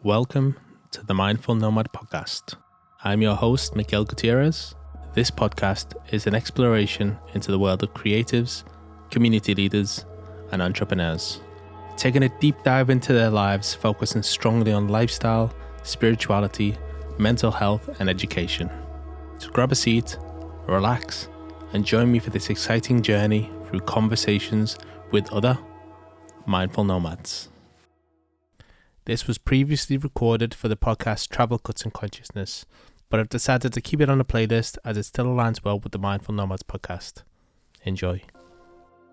Welcome to the Mindful Nomad podcast. I'm your host, Miguel Gutierrez. This podcast is an exploration into the world of creatives, community leaders, and entrepreneurs, taking a deep dive into their lives, focusing strongly on lifestyle, spirituality, mental health, and education. So grab a seat, relax, and join me for this exciting journey through conversations with other mindful nomads. This was previously recorded for the podcast Travel Cuts and Consciousness, but I've decided to keep it on a playlist as it still aligns well with the Mindful Nomads podcast. Enjoy.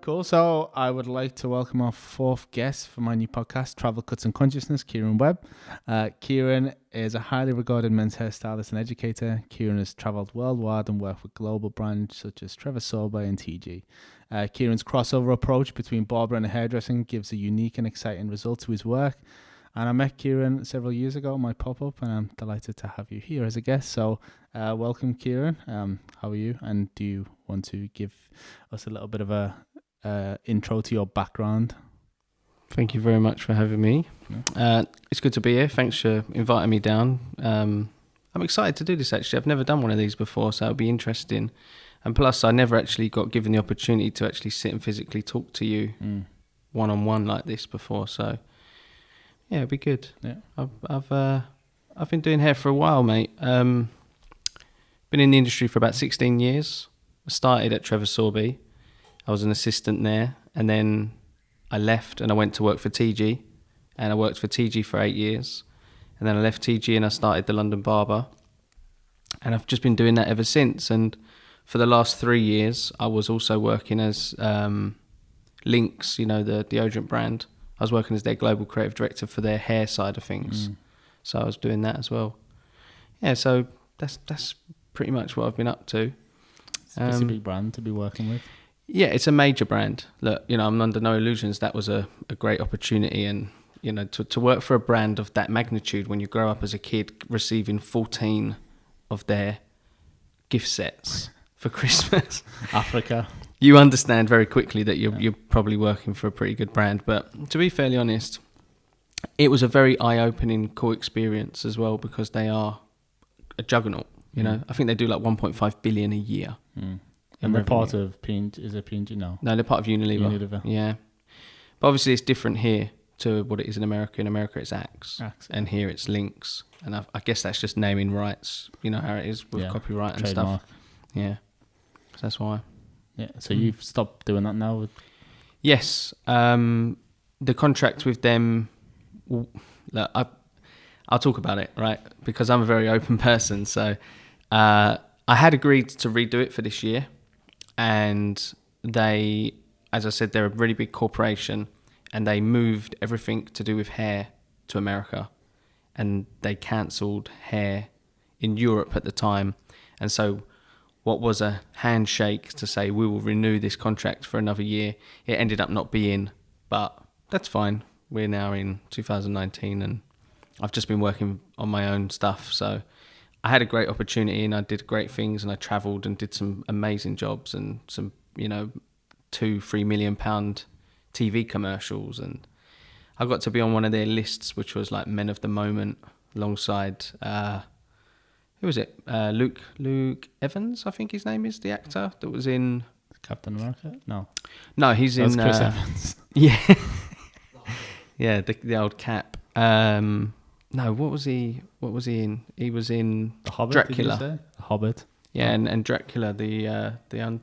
Cool. So I would like to welcome our fourth guest for my new podcast, Travel Cuts and Consciousness, Kieron Webb. Kieron is a highly regarded men's hairstylist and educator. Kieron has traveled worldwide and worked with global brands such as Trevor Sorbet and TG. Kieron's crossover approach between barbering and hairdressing gives a unique and exciting result to his work. And I met Kieron several years ago on my pop-up, and I'm delighted to have you here as a guest. So welcome, Kieron. How are you? And do you want to give us a little bit of a intro to your background? Thank you very much for having me. It's good to be here. Thanks for inviting me down. I'm excited to do this, actually. I've never done one of these before, so it'll be interesting. And plus, I never actually got given the opportunity to actually sit and physically talk to you one-on-one like this before, so... yeah, it'd be good. Yeah, I've been doing hair for a while, mate. Been in the industry for about 16 years. I started at Trevor Sorbet. I was an assistant there, and then I left and I went to work for TG, and I worked for TG for 8 years, and then I left TG and I started the London Barber, and I've just been doing that ever since. And for the last 3 years, I was also working as Lynx, you know, the deodorant brand. I was working as their global creative director for their hair side of things. So I was doing that as well. Yeah, so that's pretty much what I've been up to. It's a big brand to be working with. Yeah, it's a major brand. Look, you know, I'm under no illusions. That was a great opportunity. And, you know, to work for a brand of that magnitude when you grow up as a kid receiving 14 of their gift sets for Christmas. Africa. You understand very quickly that you're probably working for a pretty good brand. But to be fairly honest, it was a very eye-opening, cool experience as well, because they are a juggernaut. You know, I think they do like 1.5 billion a year. And they're part of P&G. Is it P&G? No, they're part of Unilever. Yeah, but obviously it's different here to what it is in America. In America, it's Axe. And here it's Lynx. And I guess that's just naming rights. You know how it is with copyright and trademark stuff. Yeah, so that's why. Yeah, so you've stopped doing that now? Yes. The contract with them, look, I'll talk about it, right? Because I'm a very open person. So I had agreed to redo it for this year. And they, as I said, they're a really big corporation. And they moved everything to do with hair to America. And they cancelled hair in Europe at the time. And so... what was a handshake to say we will renew this contract for another year, it ended up not being, but that's fine. We're now in 2019 and I've just been working on my own stuff. So I had a great opportunity and I did great things and I travelled and did some amazing jobs and some, you know, £2-3 million TV commercials. And I got to be on one of their lists, which was like Men of the Moment alongside... who was it? Luke Evans, I think his name is, the actor that was in Captain America. No, he's in Chris Evans. Yeah, yeah, the old Cap. No, what was he in? He was in The Hobbit. Dracula. Did you say? The Hobbit. Yeah, and Dracula, the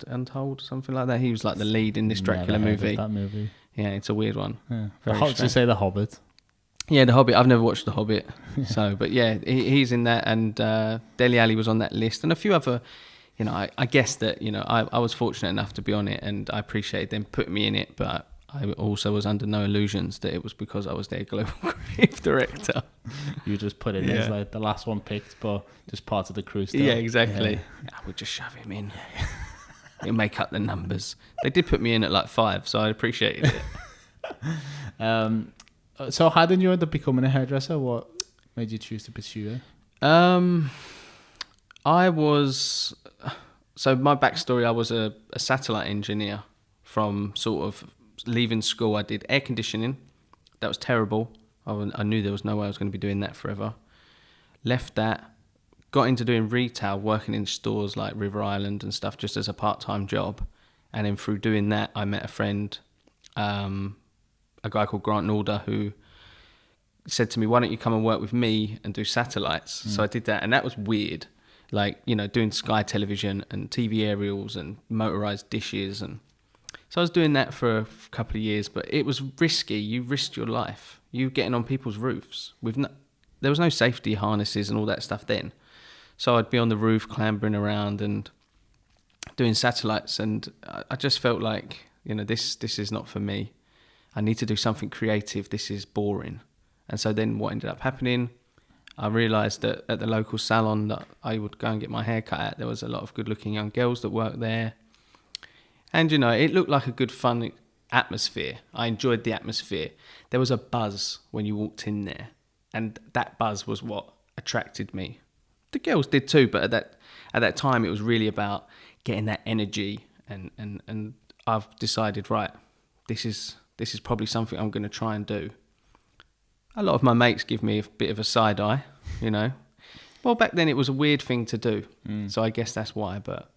Untold, something like that. He was like the lead in this Dracula movie. That movie. Yeah, it's a weird one. Yeah. How did you say The Hobbit? Yeah, The Hobbit. I've never watched The Hobbit. So, but yeah, he's in that, and Dele Alli was on that list, and a few other, you know, I guess that, you know, I was fortunate enough to be on it, and I appreciate them putting me in it, but I also was under no illusions that it was because I was their global creative director. You just put it as like the last one picked, but just part of the crew still. Yeah, exactly. Yeah. I would just shove him in. He'll make up the numbers. They did put me in at like 5, so I appreciated it. So how did you end up becoming a hairdresser? What made you choose to pursue it? So my backstory, I was a satellite engineer from sort of leaving school. I did air conditioning. That was terrible. I knew there was no way I was going to be doing that forever. Left that, got into doing retail, working in stores like River Island and stuff, just as a part-time job. And then through doing that, I met a friend, a guy called Grant Nalder, who said to me, why don't you come and work with me and do satellites? So I did that, and that was weird. Like, you know, doing Sky Television and TV aerials and motorised dishes. And so I was doing that for a couple of years, but it was risky. You risked your life. You getting on people's roofs. There was no safety harnesses and all that stuff then. So I'd be on the roof clambering around and doing satellites, and I just felt like, you know, this is not for me. I need to do something creative. This is boring. And so then what ended up happening, I realised that at the local salon that I would go and get my hair cut at, there was a lot of good-looking young girls that worked there. And, you know, it looked like a good, fun atmosphere. I enjoyed the atmosphere. There was a buzz when you walked in there, and that buzz was what attracted me. The girls did too, but at that time, it was really about getting that energy. And I've decided, right, this is probably something I'm going to try and do. A lot of my mates give me a bit of a side eye, you know. Well, back then it was a weird thing to do, so I guess that's why. But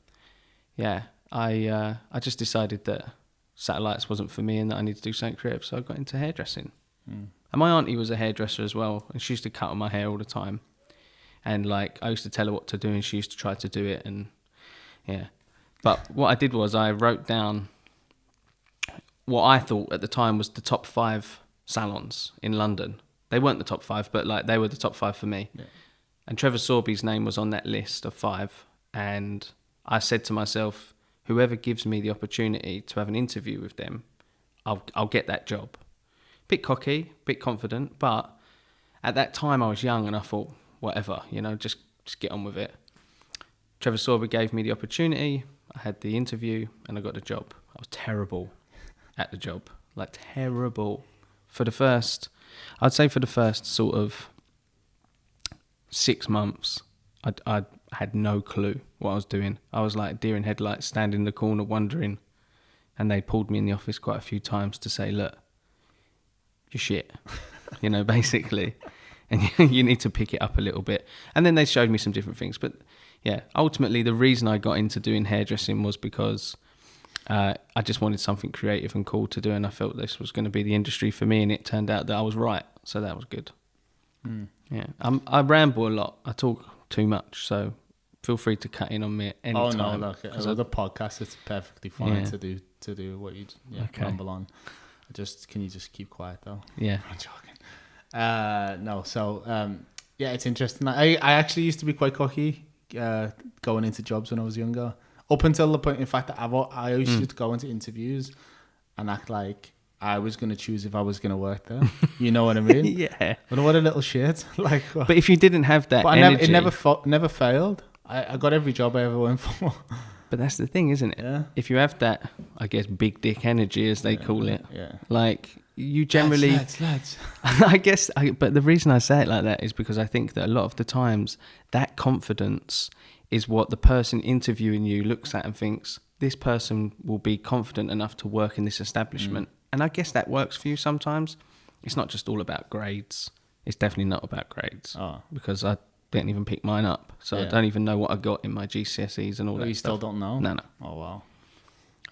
yeah, I just decided that satellites wasn't for me and that I needed to do something creative, so I got into hairdressing. And my auntie was a hairdresser as well, and she used to cut on my hair all the time. And like, I used to tell her what to do, and she used to try to do it, and yeah. But what I did was I wrote down what I thought at the time was the top 5 salons in London. They weren't the top 5, but like they were the top 5 for me. Yeah. And Trevor Sorby's name was on that list of 5. And I said to myself, whoever gives me the opportunity to have an interview with them, I'll get that job. Bit cocky, bit confident, but at that time I was young and I thought, whatever, you know, just get on with it. Trevor Sorby gave me the opportunity. I had the interview and I got the job. I was terrible at the job, like terrible. I'd say for the first sort of 6 months, I had no clue what I was doing. I was like deer in headlights, standing in the corner wondering, and they pulled me in the office quite a few times to say, look, you're shit, you know, basically, and you need to pick it up a little bit. And then they showed me some different things. But yeah, ultimately the reason I got into doing hairdressing was because I just wanted something creative and cool to do, and I felt this was going to be the industry for me, and it turned out that I was right, so that was good. Yeah, I ramble a lot. I talk too much, so feel free to cut in on me at any time. Oh no, look, as a podcast, it's perfectly fine to do what you ramble on. Can you just keep quiet though? Yeah, I'm joking. No, so yeah, it's interesting. I actually used to be quite cocky going into jobs when I was younger. Up until the point, in fact, that I used to go into interviews and act like I was going to choose if I was going to work there. You know what I mean? Yeah. But what a little shit. Like, but if you didn't have that energy... it never failed. I got every job I ever went for. But that's the thing, isn't it? Yeah. If you have that, I guess, big dick energy, as they call it. Yeah. Like, you generally... Lads. But the reason I say it like that is because I think that a lot of the times, that confidence is what the person interviewing you looks at and thinks, this person will be confident enough to work in this establishment. And I guess that works for you sometimes. It's not just all about grades. It's definitely not about grades. Because I didn't even pick mine up. So I don't even know what I got in my GCSEs and all that You stuff. still don't know? No. Oh, wow.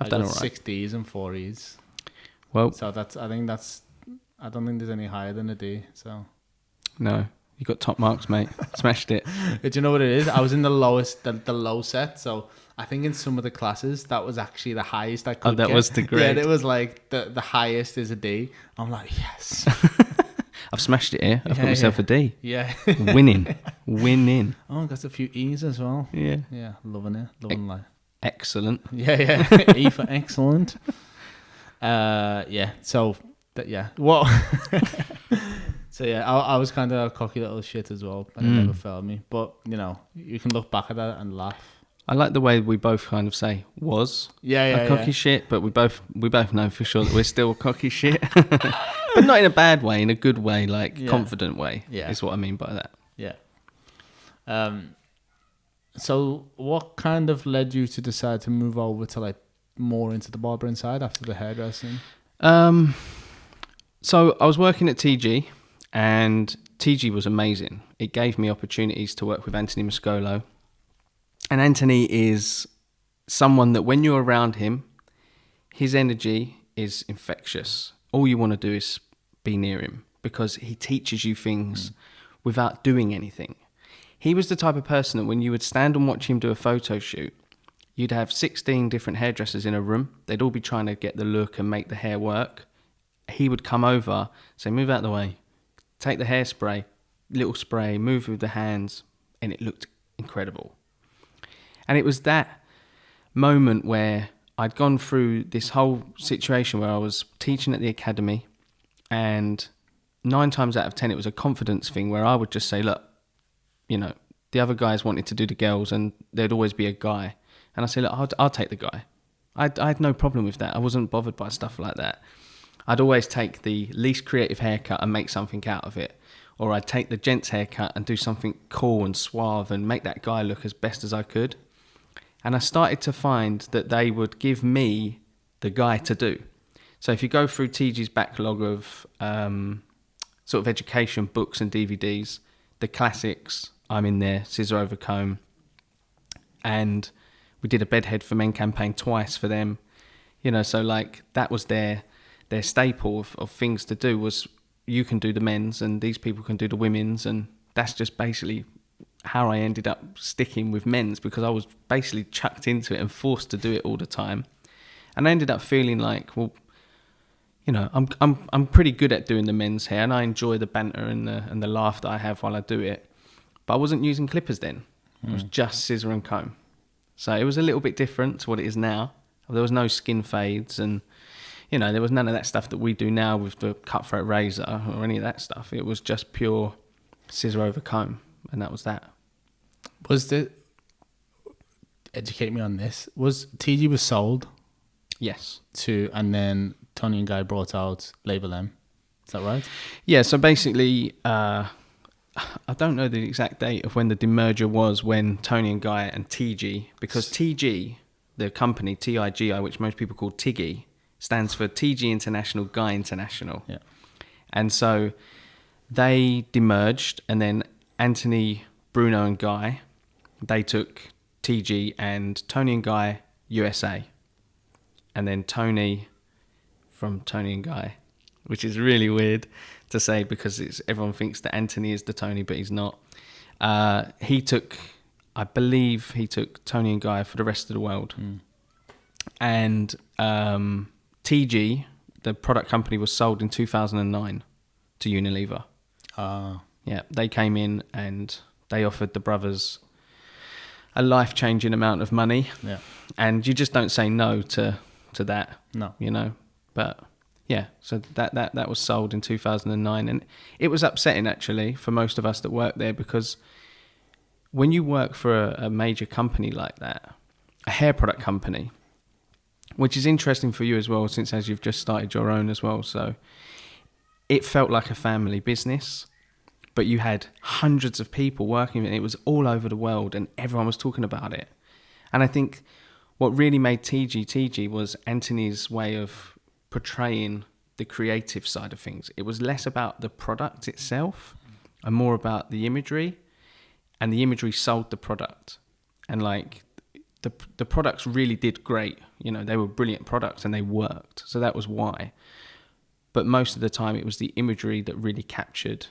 I've done all right. 6 Ds and 4 E's. Well, so I don't think there's any higher than a D. So no. You got top marks, mate. Smashed it. Do you know what it is? I was in the lowest, the low set. So I think in some of the classes, that was actually the highest I could get. Was the grade. Yeah, it was like the highest is a D. I'm like, yes. I've smashed it here. I've got myself a D. Yeah. Winning. Oh, got a few E's as well. Yeah. Yeah, loving it. Loving life. Excellent. Yeah. E for excellent. Yeah. So, what... So yeah, I was kind of a cocky little shit as well, and it never failed me. But you know, you can look back at that and laugh. I like the way we both kind of say was a cocky shit, but we both know for sure that we're still cocky shit, but not in a bad way, in a good way, like confident way. Yeah, is what I mean by that. Yeah. So what kind of led you to decide to move over to like more into the barbering side after the hairdressing? So I was working at TG. And TG was amazing. It gave me opportunities to work with Anthony Muscolo. And Anthony is someone that when you're around him, his energy is infectious. All you want to do is be near him because he teaches you things without doing anything. He was the type of person that when you would stand and watch him do a photo shoot, you'd have 16 different hairdressers in a room. They'd all be trying to get the look and make the hair work. He would come over, say, move out the way, take the hairspray, little spray, move with the hands, and it looked incredible. And it was that moment where I'd gone through this whole situation where I was teaching at the academy, and 9 times out of 10 it was a confidence thing where I would just say, look, you know, the other guys wanted to do the girls and there'd always be a guy. And I say, look, I'll take the guy. I had no problem with that. I wasn't bothered by stuff like that. I'd always take the least creative haircut and make something out of it. Or I'd take the gent's haircut and do something cool and suave and make that guy look as best as I could. And I started to find that they would give me the guy to do. So if you go through TG's backlog of sort of education books and DVDs, the classics, I'm in there, Scissor Over Comb. And we did a bedhead for men campaign twice for them. You know, so like that was their staple of things to do was you can do the men's and these people can do the women's, and that's just basically how I ended up sticking with men's because I was basically chucked into it and forced to do it all the time. And I ended up feeling like, well, you know, I'm pretty good at doing the men's hair and I enjoy the banter and the laugh that I have while I do it. But I wasn't using clippers then. It was just scissor and comb. So it was a little bit different to what it is now. There was no skin fades and, you know, there was none of that stuff that we do now with the cutthroat razor or any of that stuff. It was just pure scissor over comb, and that was that. Educate me on this, was TG was sold? Yes. And then Tony and Guy brought out Label M. Is that right? Yeah, so basically, I don't know the exact date of when the demerger was when Tony and Guy and TG, because TG, the company, TIGI, which most people call Tiggy, stands for TG International, Guy International. Yeah. And so they demerged, and then Anthony, Bruno and Guy, they took TG and Tony and Guy USA. And then Tony from Tony and Guy, which is really weird to say because everyone thinks that Anthony is the Tony, but he's not. I believe he took Tony and Guy for the rest of the world. And TG, the product company, was sold in 2009 to Unilever. Yeah, they came in and they offered the brothers a life-changing amount of money. Yeah. And you just don't say no to that. No. You know, but yeah, so that was sold in 2009, and it was upsetting actually for most of us that worked there, because when you work for a major company like that, a hair product company, which is interesting for you as well, since as you've just started your own as well, so it felt like a family business, but you had hundreds of people working, and it was all over the world, and everyone was talking about it. And I think what really made TG was Anthony's way of portraying the creative side of things. It was less about the product itself and more about the imagery, and the imagery sold the product. And like the products really did great. You know, they were brilliant products and they worked. So that was why. But most of the time it was the imagery that really captured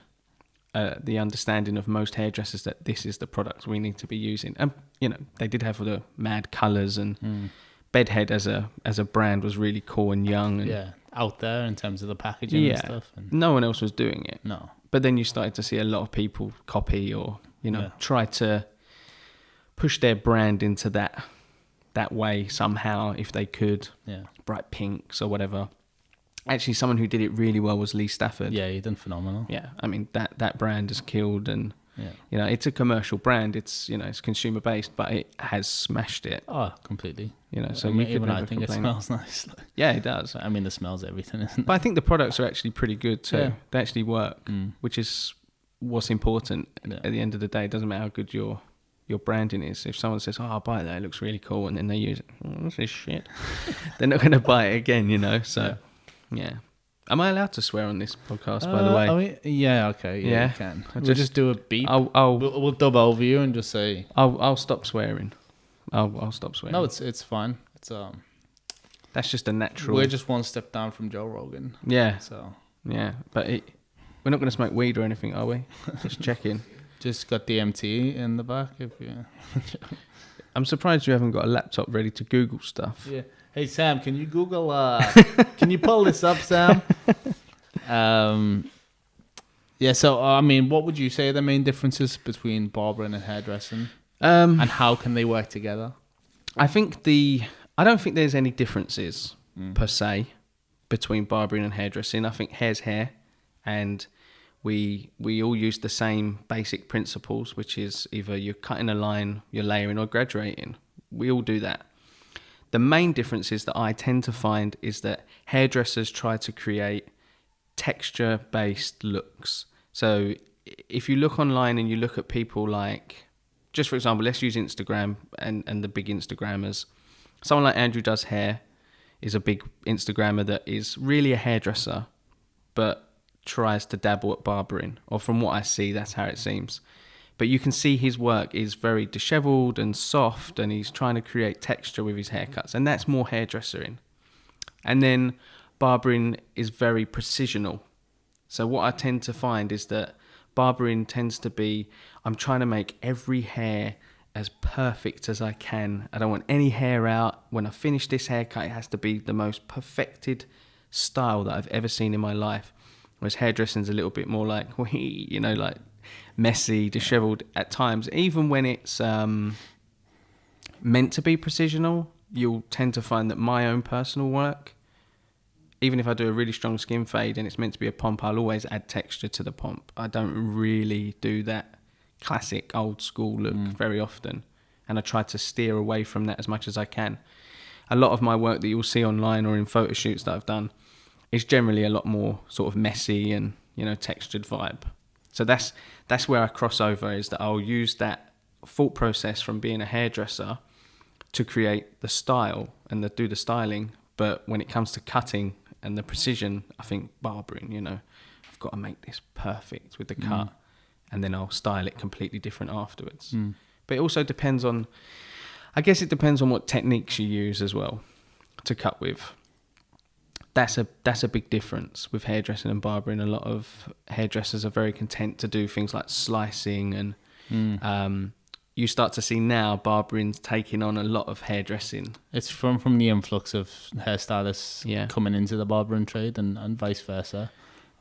the understanding of most hairdressers that this is the product we need to be using. And, you know, they did have the mad colours, and Bedhead as a brand was really cool and young. And out there in terms of the packaging and stuff. And no one else was doing it. No. But then you started to see a lot of people copy or, you know, try to push their brand into that way somehow if they could. Yeah. Bright pinks or whatever. Actually, someone who did it really well was Lee Stafford. Yeah, he done phenomenal. Yeah, I mean, that brand has killed, and, you know, it's a commercial brand. It's, you know, it's consumer based, but it has smashed it. Oh, completely. You know, so I mean, you could even I think it smells nice. Yeah, it does. I mean, the smells everything, isn't it? But I think the products are actually pretty good too. Yeah. They actually work, which is what's important at the end of the day. It doesn't matter how good your branding is. If someone says, "Oh, I'll buy that. It looks really cool," and then they use it, what's this shit? They're not going to buy it again, you know. So, yeah. Am I allowed to swear on this podcast, by the way? Yeah, okay. Yeah, you can. We'll just do a beep. We'll dub over you and just say... I'll stop swearing. I'll stop swearing. No, it's fine. That's just a natural... We're just one step down from Joe Rogan. Yeah. So... Yeah, but we're not going to smoke weed or anything, are we? Just checking. Just got DMT in the back. I'm surprised you haven't got a laptop ready to Google stuff. Yeah. Hey, Sam, can you Google... can you pull this up, Sam? Yeah, so, I mean, what would you say are the main differences between barbering and hairdressing? And how can they work together? I don't think there's any differences, per se, between barbering and hairdressing. I think hair's hair, and we all use the same basic principles, which is either you're cutting a line, you're layering, or graduating. We all do that. The main differences that I tend to find is that hairdressers try to create texture-based looks. So if you look online and you look at people like, just for example, let's use Instagram and the big Instagrammers. Someone like Andrew Does Hair is a big Instagrammer that is really a hairdresser, but tries to dabble at barbering. Or from what I see, that's how it seems. But you can see his work is very disheveled and soft, and he's trying to create texture with his haircuts, and that's more hairdressering. And then barbering is very precisional. So what I tend to find is that barbering tends to be, I'm trying to make every hair as perfect as I can. I don't want any hair out. When I finish this haircut, it has to be the most perfected style that I've ever seen in my life. Whereas hairdressing is a little bit more like, like messy, disheveled at times. Even when it's meant to be precisional, you'll tend to find that my own personal work, even if I do a really strong skin fade and it's meant to be a pomp, I'll always add texture to the pomp. I don't really do that classic old school look very often, and I try to steer away from that as much as I can. A lot of my work that you'll see online or in photo shoots that I've done is generally a lot more sort of messy and textured vibe. So that's where I cross over, is that I'll use that thought process from being a hairdresser to create the style and do the styling. But when it comes to cutting and the precision, I think barbering, I've got to make this perfect with the cut, and then I'll style it completely different afterwards. But it also depends on, I guess it depends on what techniques you use as well to cut with. That's a big difference with hairdressing and barbering. A lot of hairdressers are very content to do things like slicing, and you start to see now barbering's taking on a lot of hairdressing. It's from the influx of hairstylists coming into the barbering trade, and vice versa.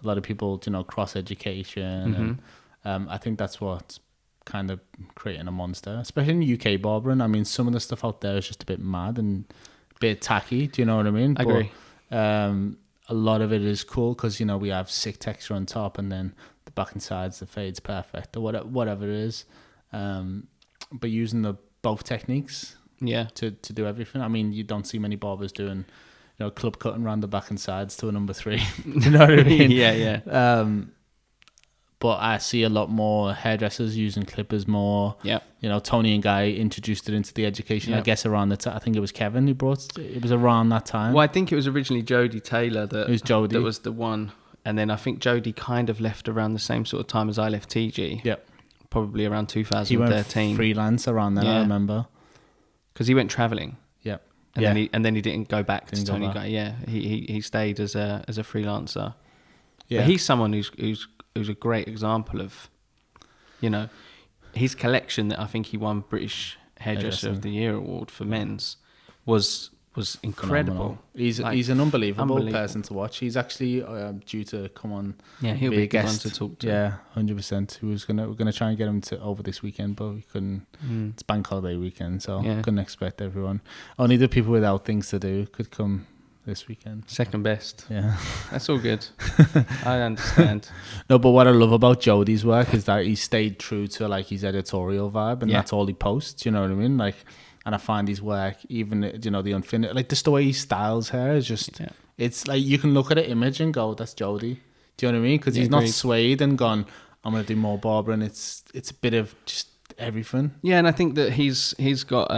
A lot of people, cross education, and I think that's what's kind of creating a monster, especially in UK barbering. I mean, some of the stuff out there is just a bit mad and a bit tacky. Do you know what I mean? I agree. A lot of it is cool because we have sick texture on top, and then the back and sides, the fade's perfect, or whatever it is. But using both techniques, to do everything. I mean, you don't see many barbers doing, club cutting around the back and sides to a number 3. You know what I mean? Yeah. But I see a lot more hairdressers using clippers more. Yeah. Tony and Guy introduced it into the education, I guess, around the time. I think it was Kevin who brought it. It was around that time. Well, I think it was originally Jodie Taylor that was the one. And then I think Jodie kind of left around the same sort of time as I left TG. Yep. Probably around 2013. He went freelance around then, I remember. Because he went travelling. Yep. And then he didn't go back to Tony Guy. Yeah. He stayed as a freelancer. Yeah. But he's someone who's a great example of, his collection that I think he won British Hairdresser of the Year award for men's was incredible. He's an unbelievable person to watch. He's actually due to come on. Yeah, he'll be a guest to talk to. Yeah, 100%. We're gonna try and get him over this weekend, but we couldn't. It's bank holiday weekend, so couldn't expect everyone. Only the people without things to do could come this weekend. Second best. Yeah. That's all good. I understand. No, but what I love about Jodie's work is that he stayed true to his editorial vibe, and that's all he posts, you know what I mean? And I find his work, even, the unfinished, just the way he styles hair is just, it's you can look at an image and go, that's Jodie. Do you know what I mean? Because he's not swayed and gone, I'm going to do more barbering. It's a bit of just everything. Yeah, and I think that he's got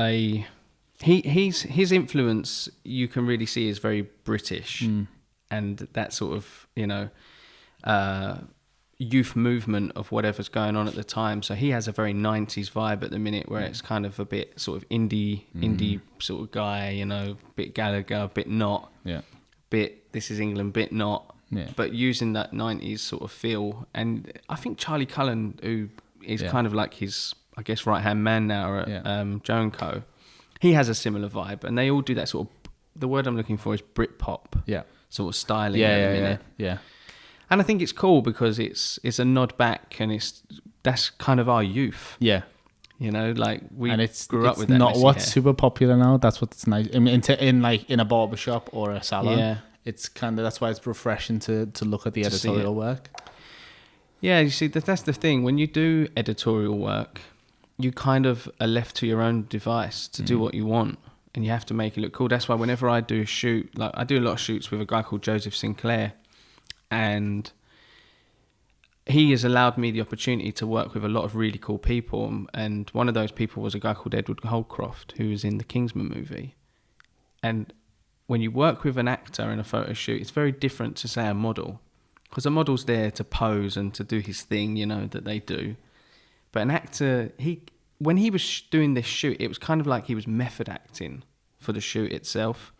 his influence, you can really see, is very British. and that sort of, youth movement of whatever's going on at the time. So he has a very 90s vibe at the minute, where it's kind of a bit sort of indie sort of guy, bit Gallagher, bit not, bit This Is England, bit not, but using that 90s sort of feel. And I think Charlie Cullen, who is kind of like his, I guess, right-hand man now at Joe & Co., he has a similar vibe, and they all do that sort of, the word I'm looking for is Britpop sort of styling at the minute. Yeah. And I think it's cool because it's a nod back, and that's kind of our youth. Yeah. Like we grew up with that. It's not what's hair. super popular now. That's what's nice. I mean, in a barbershop or a salon. Yeah. It's kind of, that's why it's refreshing to look at the editorial work. Yeah, you see, that's the thing. When you do editorial work, you kind of are left to your own device to do what you want, and you have to make it look cool. That's why whenever I do a shoot, like I do a lot of shoots with a guy called Joseph Sinclair, and he has allowed me the opportunity to work with a lot of really cool people. And one of those people was a guy called Edward Holcroft, who was in the Kingsman movie. And when you work with an actor in a photo shoot, it's very different to, say, a model. Because a model's there to pose and to do his thing, that they do. But an actor, when he was doing this shoot, it was kind of like he was method acting for the shoot itself.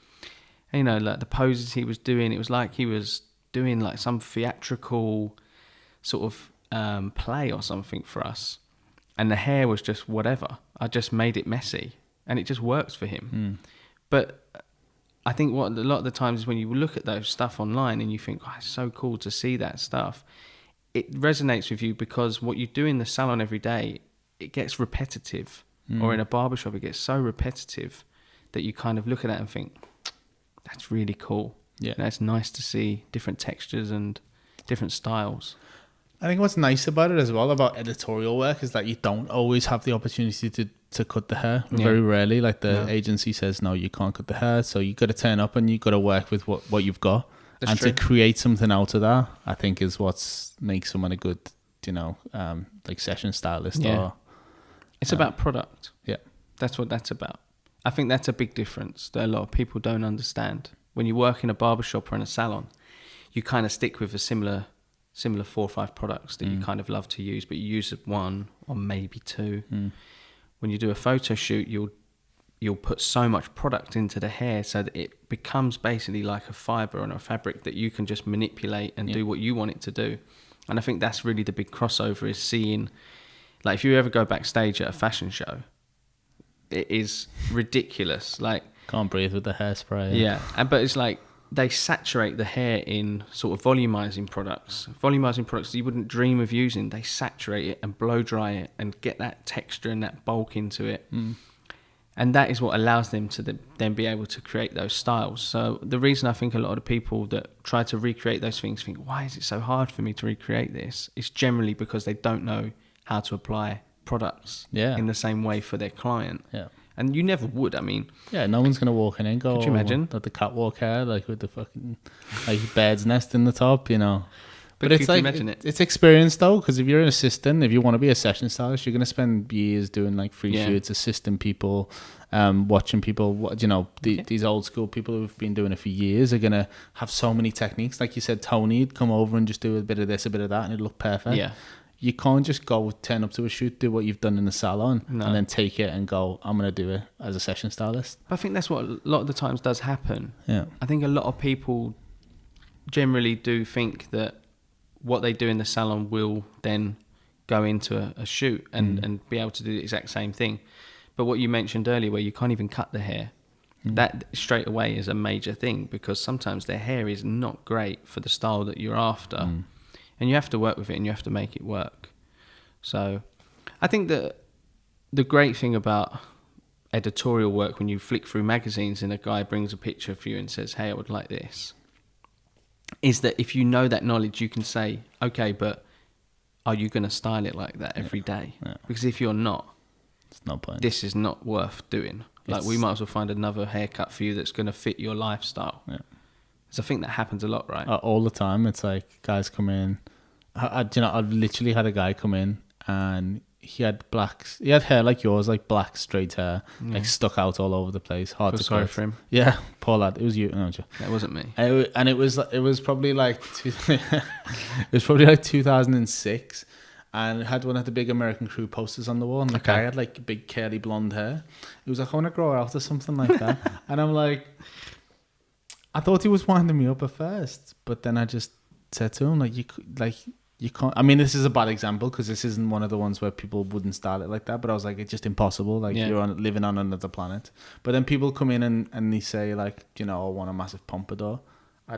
And, like the poses he was doing, it was like he was doing like some theatrical sort of play or something for us. And the hair was just whatever. I just made it messy, and it just works for him. But I think what a lot of the times is when you look at those stuff online and you think, oh, it's so cool to see that stuff, it resonates with you because what you do in the salon every day, it gets repetitive. Or in a barbershop, it gets so repetitive that you kind of look at that and think, that's really cool. Yeah, it's nice to see different textures and different styles. I think what's nice about it as well, about editorial work, is that you don't always have the opportunity to cut the hair. Very rarely, like the agency says, no, you can't cut the hair. So you got to turn up and you got to work with what you've got. That's true. To create something out of that, I think is what makes someone a good, like session stylist. Yeah. Or it's about product. Yeah. That's what that's about. I think that's a big difference that a lot of people don't understand. When you work in a barbershop or in a salon, you kind of stick with a similar 4 or 5 products that you kind of love to use, but you use one or maybe 2. When you do a photo shoot, you'll put so much product into the hair so that it becomes basically like a fibre or a fabric that you can just manipulate and do what you want it to do. And I think that's really the big crossover, is seeing, like, if you ever go backstage at a fashion show, it is ridiculous. Like, can't breathe with the hairspray. Yeah, but it's like they saturate the hair in sort of volumizing products that you wouldn't dream of using. They saturate it and blow dry it and get that texture and that bulk into it. And that is what allows them to then be able to create those styles. So the reason I think a lot of people that try to recreate those things think, why is it so hard for me to recreate this? It's generally because they don't know how to apply products in the same way for their client. Yeah. And you never would, I mean. Yeah, no one's going to walk in and go, could you imagine? Like the catwalk hair, like with the fucking like bird's nest in the top, But it's like, it's experience though, because if you're an assistant, if you want to be a session stylist, you're going to spend years doing like free shoots, assisting people, watching people, these old school people who've been doing it for years are going to have so many techniques. Like you said, Tony'd come over and just do a bit of this, a bit of that, and it'd look perfect. Yeah. You can't just turn up to a shoot, do what you've done in the salon, and then take it and go, I'm going to do it as a session stylist. I think that's what a lot of the times does happen. Yeah. I think a lot of people generally do think that what they do in the salon will then go into a shoot and be able to do the exact same thing. But what you mentioned earlier, where you can't even cut the hair, that straight away is a major thing, because sometimes their hair is not great for the style that you're after. And you have to work with it and you have to make it work. So I think that the great thing about editorial work, when you flick through magazines and a guy brings a picture for you and says, hey, I would like this, is that if you know that knowledge, you can say, okay, but are you going to style it like that every day? Yeah. Because if you're not, it's no point. This is not worth doing. Like, we might as well find another haircut for you that's going to fit your lifestyle. Yeah. So I think that happens a lot, right? All the time. It's like guys come in. I've literally had a guy come in and he had hair like yours, like black straight hair, like stuck out all over the place. Hard to sorry cut. for him. Yeah, poor lad. It was you. No, That wasn't me. and it was probably like it was probably like 2006, and it had one of the big American Crew posters on the wall, and the guy had like big curly blonde hair. He was like, I want to grow out or something like that, and I'm like, I thought he was winding me up at first, but then I just said to him like, you can't. I mean, this is a bad example because this isn't one of the ones where people wouldn't style it like that. But I was like, it's just impossible. Like you're living on another planet. But then people come in and they say like, I want a massive pompadour.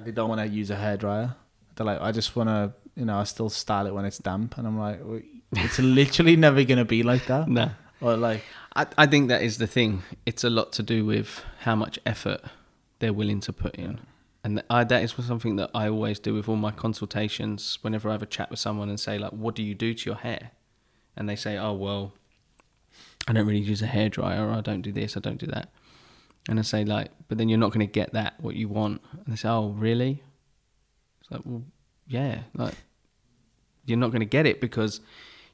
They don't want to use a hairdryer. They're like, I just want to, I still style it when it's damp. And I'm like, it's literally never gonna be like that. No. Or like, I think that is the thing. It's a lot to do with how much effort they're willing to put in. And that is something that I always do with all my consultations whenever I have a chat with someone and say, like, what do you do to your hair? And they say, oh, well, I don't really use a hairdryer, or I don't do this, I don't do that. And I say, like, but then you're not going to get what you want. And they say, oh, really? It's like, well, yeah. Like, you're not going to get it because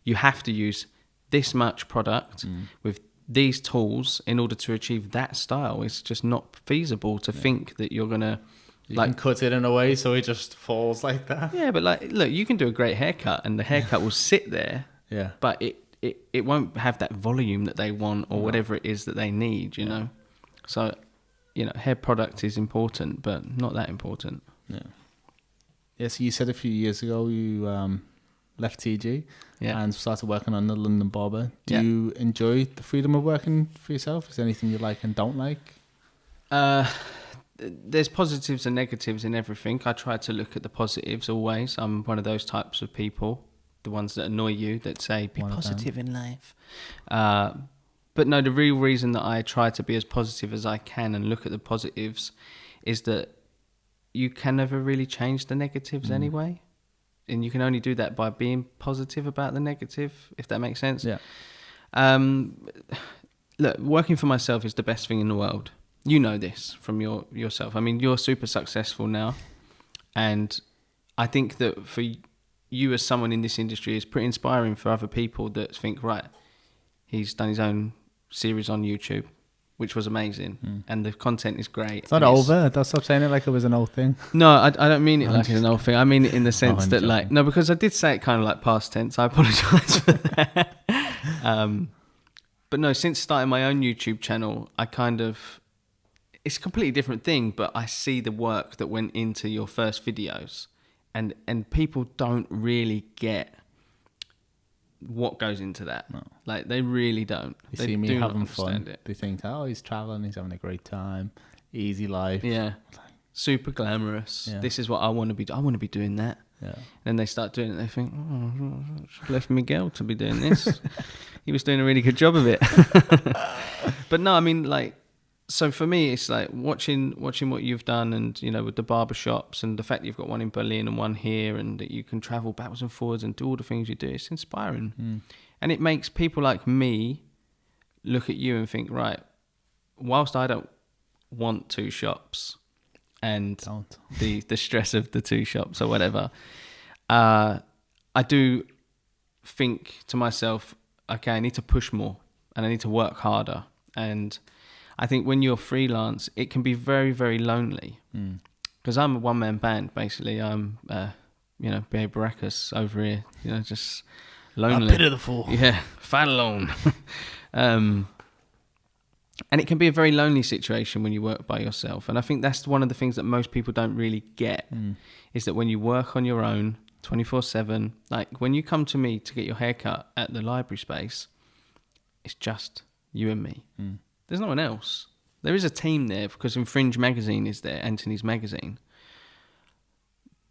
you have to use this much product with these tools in order to achieve that style. It's just not feasible to think that you're going to... You can cut it in a way so it just falls like that. Yeah, but like, look, you can do a great haircut and the haircut will sit there. Yeah. But it won't have that volume that they want or whatever it is that they need, you know. So, hair product is important, but not that important. Yeah. Yeah, so you said a few years ago you left TG and started working on the London Barber. Do you enjoy the freedom of working for yourself? Is there anything you like and don't like? There's positives and negatives in everything. I try to look at the positives always. I'm one of those types of people, the ones that annoy you, that say, be positive in life. But no, the real reason that I try to be as positive as I can and look at the positives is that you can never really change the negatives anyway. And you can only do that by being positive about the negative, if that makes sense. Yeah. Look, working for myself is the best thing in the world. You know this from yourself. I mean, you're super successful now. And I think that for you as someone in this industry, it's pretty inspiring for other people that think, right, he's done his own series on YouTube, which was amazing. And the content is great. It's not over. Don't stop saying it like it was an old thing. No, I don't mean it like it's an old thing. I mean it in the sense that like, no, because I did say it kind of like past tense. I apologise for that. But no, since starting my own YouTube channel, I kind of... It's a completely different thing, but I see the work that went into your first videos, and people don't really get what goes into that. No. Like, they really don't. They see me having fun. They think, oh, he's traveling, he's having a great time, easy life. Yeah, super glamorous. Yeah. This is what I want to be. I want to be doing that. Yeah. And they start doing it. They think, oh, I should have left Miguel to be doing this. He was doing a really good job of it. But no, I mean, like. So for me, it's like watching what you've done, and with the barbershops, and the fact that you've got one in Berlin and one here, and that you can travel backwards and forwards and do all the things you do. It's inspiring, and it makes people like me look at you and think, right, whilst I don't want two shops and the stress of the two shops or whatever, I do think to myself, okay, I need to push more and I need to work harder. And I think when you're freelance, it can be very, very lonely. Because I'm a one-man band, basically. I'm, B.A. Baracus over here, just lonely. A bit of the fool. Yeah, fight alone. And it can be a very lonely situation when you work by yourself. And I think that's one of the things that most people don't really get, is that when you work on your own, 24/7, like when you come to me to get your haircut at the library space, it's just you and me. There's no one else. There is a team there because Infringe magazine is there, Anthony's magazine.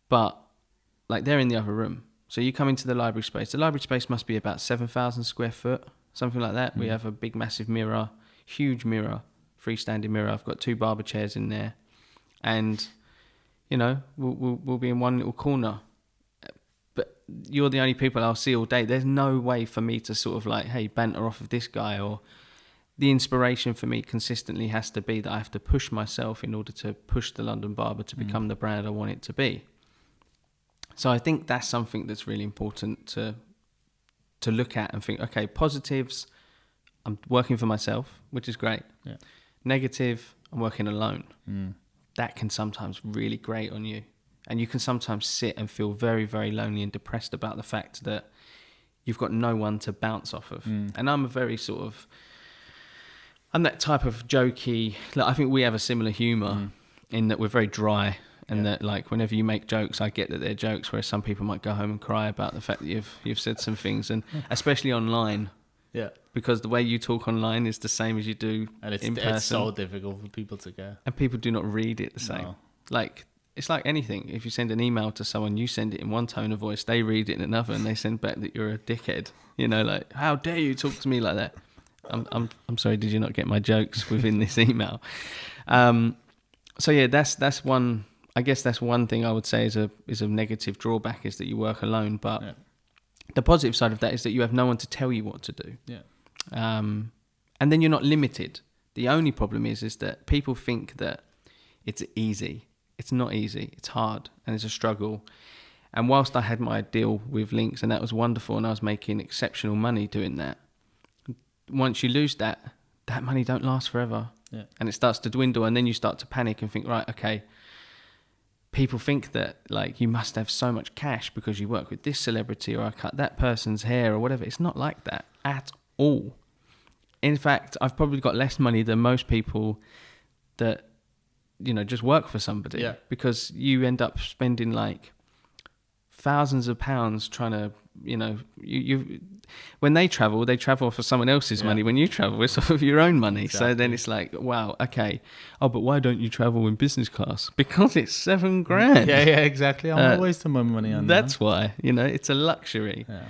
But like they're in the other room. So you come into the library space. The library space must be about 7,000 square foot, something like that. We have a big, massive mirror, huge mirror, freestanding mirror. I've got 2 barber chairs in there. And, we'll be in one little corner. But you're the only people I'll see all day. There's no way for me to sort of like, hey, banter off of this guy, or... The inspiration for me consistently has to be that I have to push myself in order to push the London Barber to become the brand I want it to be. So I think that's something that's really important to to look at and think, okay, positives, I'm working for myself, which is great. Yeah. Negative, I'm working alone. That can sometimes really grate on you. And you can sometimes sit and feel very, very lonely and depressed about the fact that you've got no one to bounce off of. And I'm a very sort of, I'm that type of jokey, like, I think we have a similar humour in that we're very dry, and that like whenever you make jokes, I get that they're jokes, whereas some people might go home and cry about the fact that you've said some things, and especially online. Yeah. Because the way you talk online is the same as you do in person. It's so difficult for people to get. And people do not read it the same. No. Like, it's like anything. If you send an email to someone, you send it in one tone of voice, they read it in another, and they send back that you're a dickhead. You know, like, how dare you talk to me like that? I'm sorry, did you not get my jokes within this email? So yeah, that's one. I guess that's one thing I would say is a negative drawback, is that you work alone. But the positive side of that is that you have no one to tell you what to do. Yeah. And then you're not limited. The only problem is that people think that it's easy. It's not easy. It's hard, and it's a struggle. And whilst I had my deal with Links, and that was wonderful, and I was making exceptional money doing that, once you lose that money don't last forever. Yeah. And it starts to dwindle, and then you start to panic and think, right, okay, people think that like you must have so much cash because you work with this celebrity, or I cut that person's hair or whatever. It's not like that at all. In fact, I've probably got less money than most people that, you know, just work for somebody. Yeah. Because you end up spending like thousands of pounds trying to, you know, you when they travel for someone else's money. When you travel, it's off of your own money. Exactly. So then it's like, wow, okay. Oh, but why don't you travel in business class? Because it's $7,000. Yeah, exactly. I'm always spending my money on that. That's why, you know, it's a luxury. Yeah.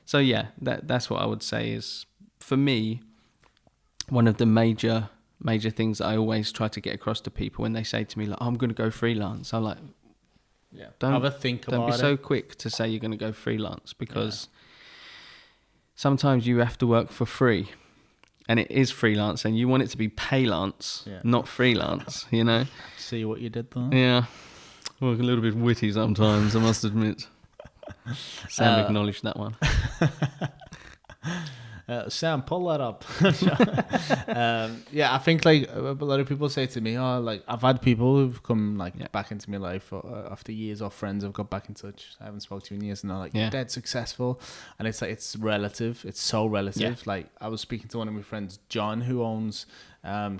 So yeah, that's what I would say is, for me, one of the major things that I always try to get across to people when they say to me, like, oh, I'm going to go freelance. I'm like, have a think about it. Don't be so quick to say you're going to go freelance, because sometimes you have to work for free, and it is freelance, and you want it to be paylance, not freelance, you know? See what you did there? Yeah. Well, a little bit witty sometimes, I must admit. Sam acknowledged that one. Sam, pull that up. I think like a lot of people say to me, oh, like I've had people who've come like back into my life after years, or friends have got back in touch. I haven't spoken to you in years, and they're like, you're dead successful. And it's like, it's relative. It's so relative. Yeah. Like I was speaking to one of my friends, John, who owns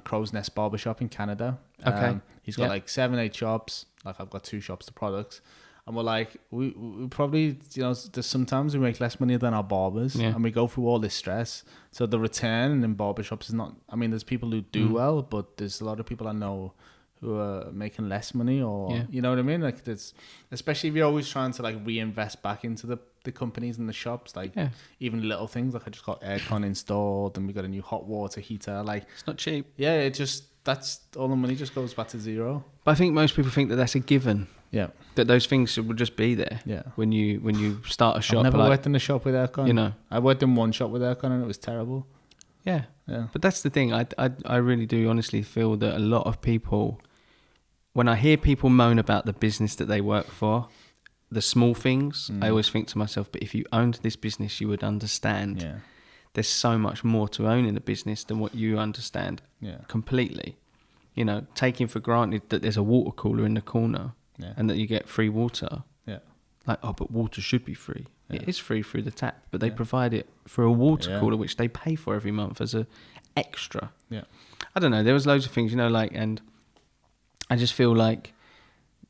Crow's Nest Barbershop in Canada. Okay. He's got like 7-8 shops. Like I've got 2 shops to products. And we're like, we probably, you know, there's sometimes we make less money than our barbers, and we go through all this stress. So the return in barbershops is not, I mean, there's people who do well, but there's a lot of people I know who are making less money, or, you know what I mean? Like there's, especially if you're always trying to like reinvest back into the companies and the shops, like even little things, like I just got aircon installed, and we got a new hot water heater. Like it's not cheap. Yeah, it just, that's all the money just goes back to zero. But I think most people think that that's a given. Yeah, that those things will just be there. Yeah, when you start a shop. I've never worked in a shop with aircon. You know, I worked in one shop with aircon, and it was terrible. Yeah. But that's the thing. I really do honestly feel that a lot of people, when I hear people moan about the business that they work for, the small things, I always think to myself, but if you owned this business, you would understand. Yeah. There's so much more to own in a business than what you understand. Yeah. Completely. You know, taking for granted that there's a water cooler in the corner. Yeah. And that you get free water. Yeah. Like, oh, but water should be free. Yeah. It is free through the tap, but they provide it for a water cooler, which they pay for every month as a extra. Yeah. I don't know. There was loads of things, you know, like, and I just feel like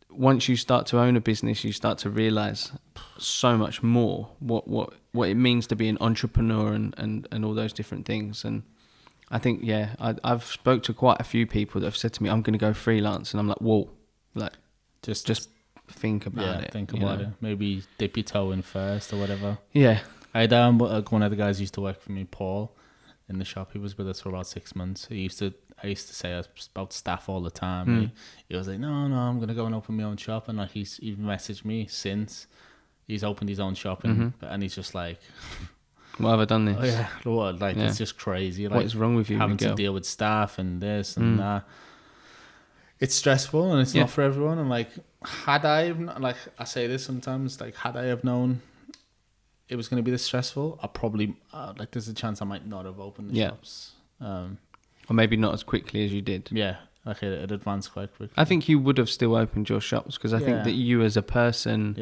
once you start to own a business, you start to realize so much more what it means to be an entrepreneur and all those different things. And I think, I've spoke to quite a few people that have said to me, I'm going to go freelance. And I'm like, whoa, like, just think about it. Think about it. Maybe dip your toe in first or whatever. Yeah. I had one of the guys who used to work for me, Paul, in the shop. He was with us for about 6 months. I used to say about staff all the time. He was like, no, I'm gonna go and open my own shop. And like he's even messaged me since he's opened his own shop, and he's just like, why have I done this? Oh yeah, Lord, like it's just crazy. Like, what is wrong with you? Having to deal with staff and this and that. It's stressful, and it's not for everyone. And like, had I, like I say this sometimes, like had I have known it was going to be this stressful, I probably like there's a chance I might not have opened the shops. Or maybe not as quickly as you did. Yeah, like it advanced quite quickly. I think you would have still opened your shops because I think that you as a person,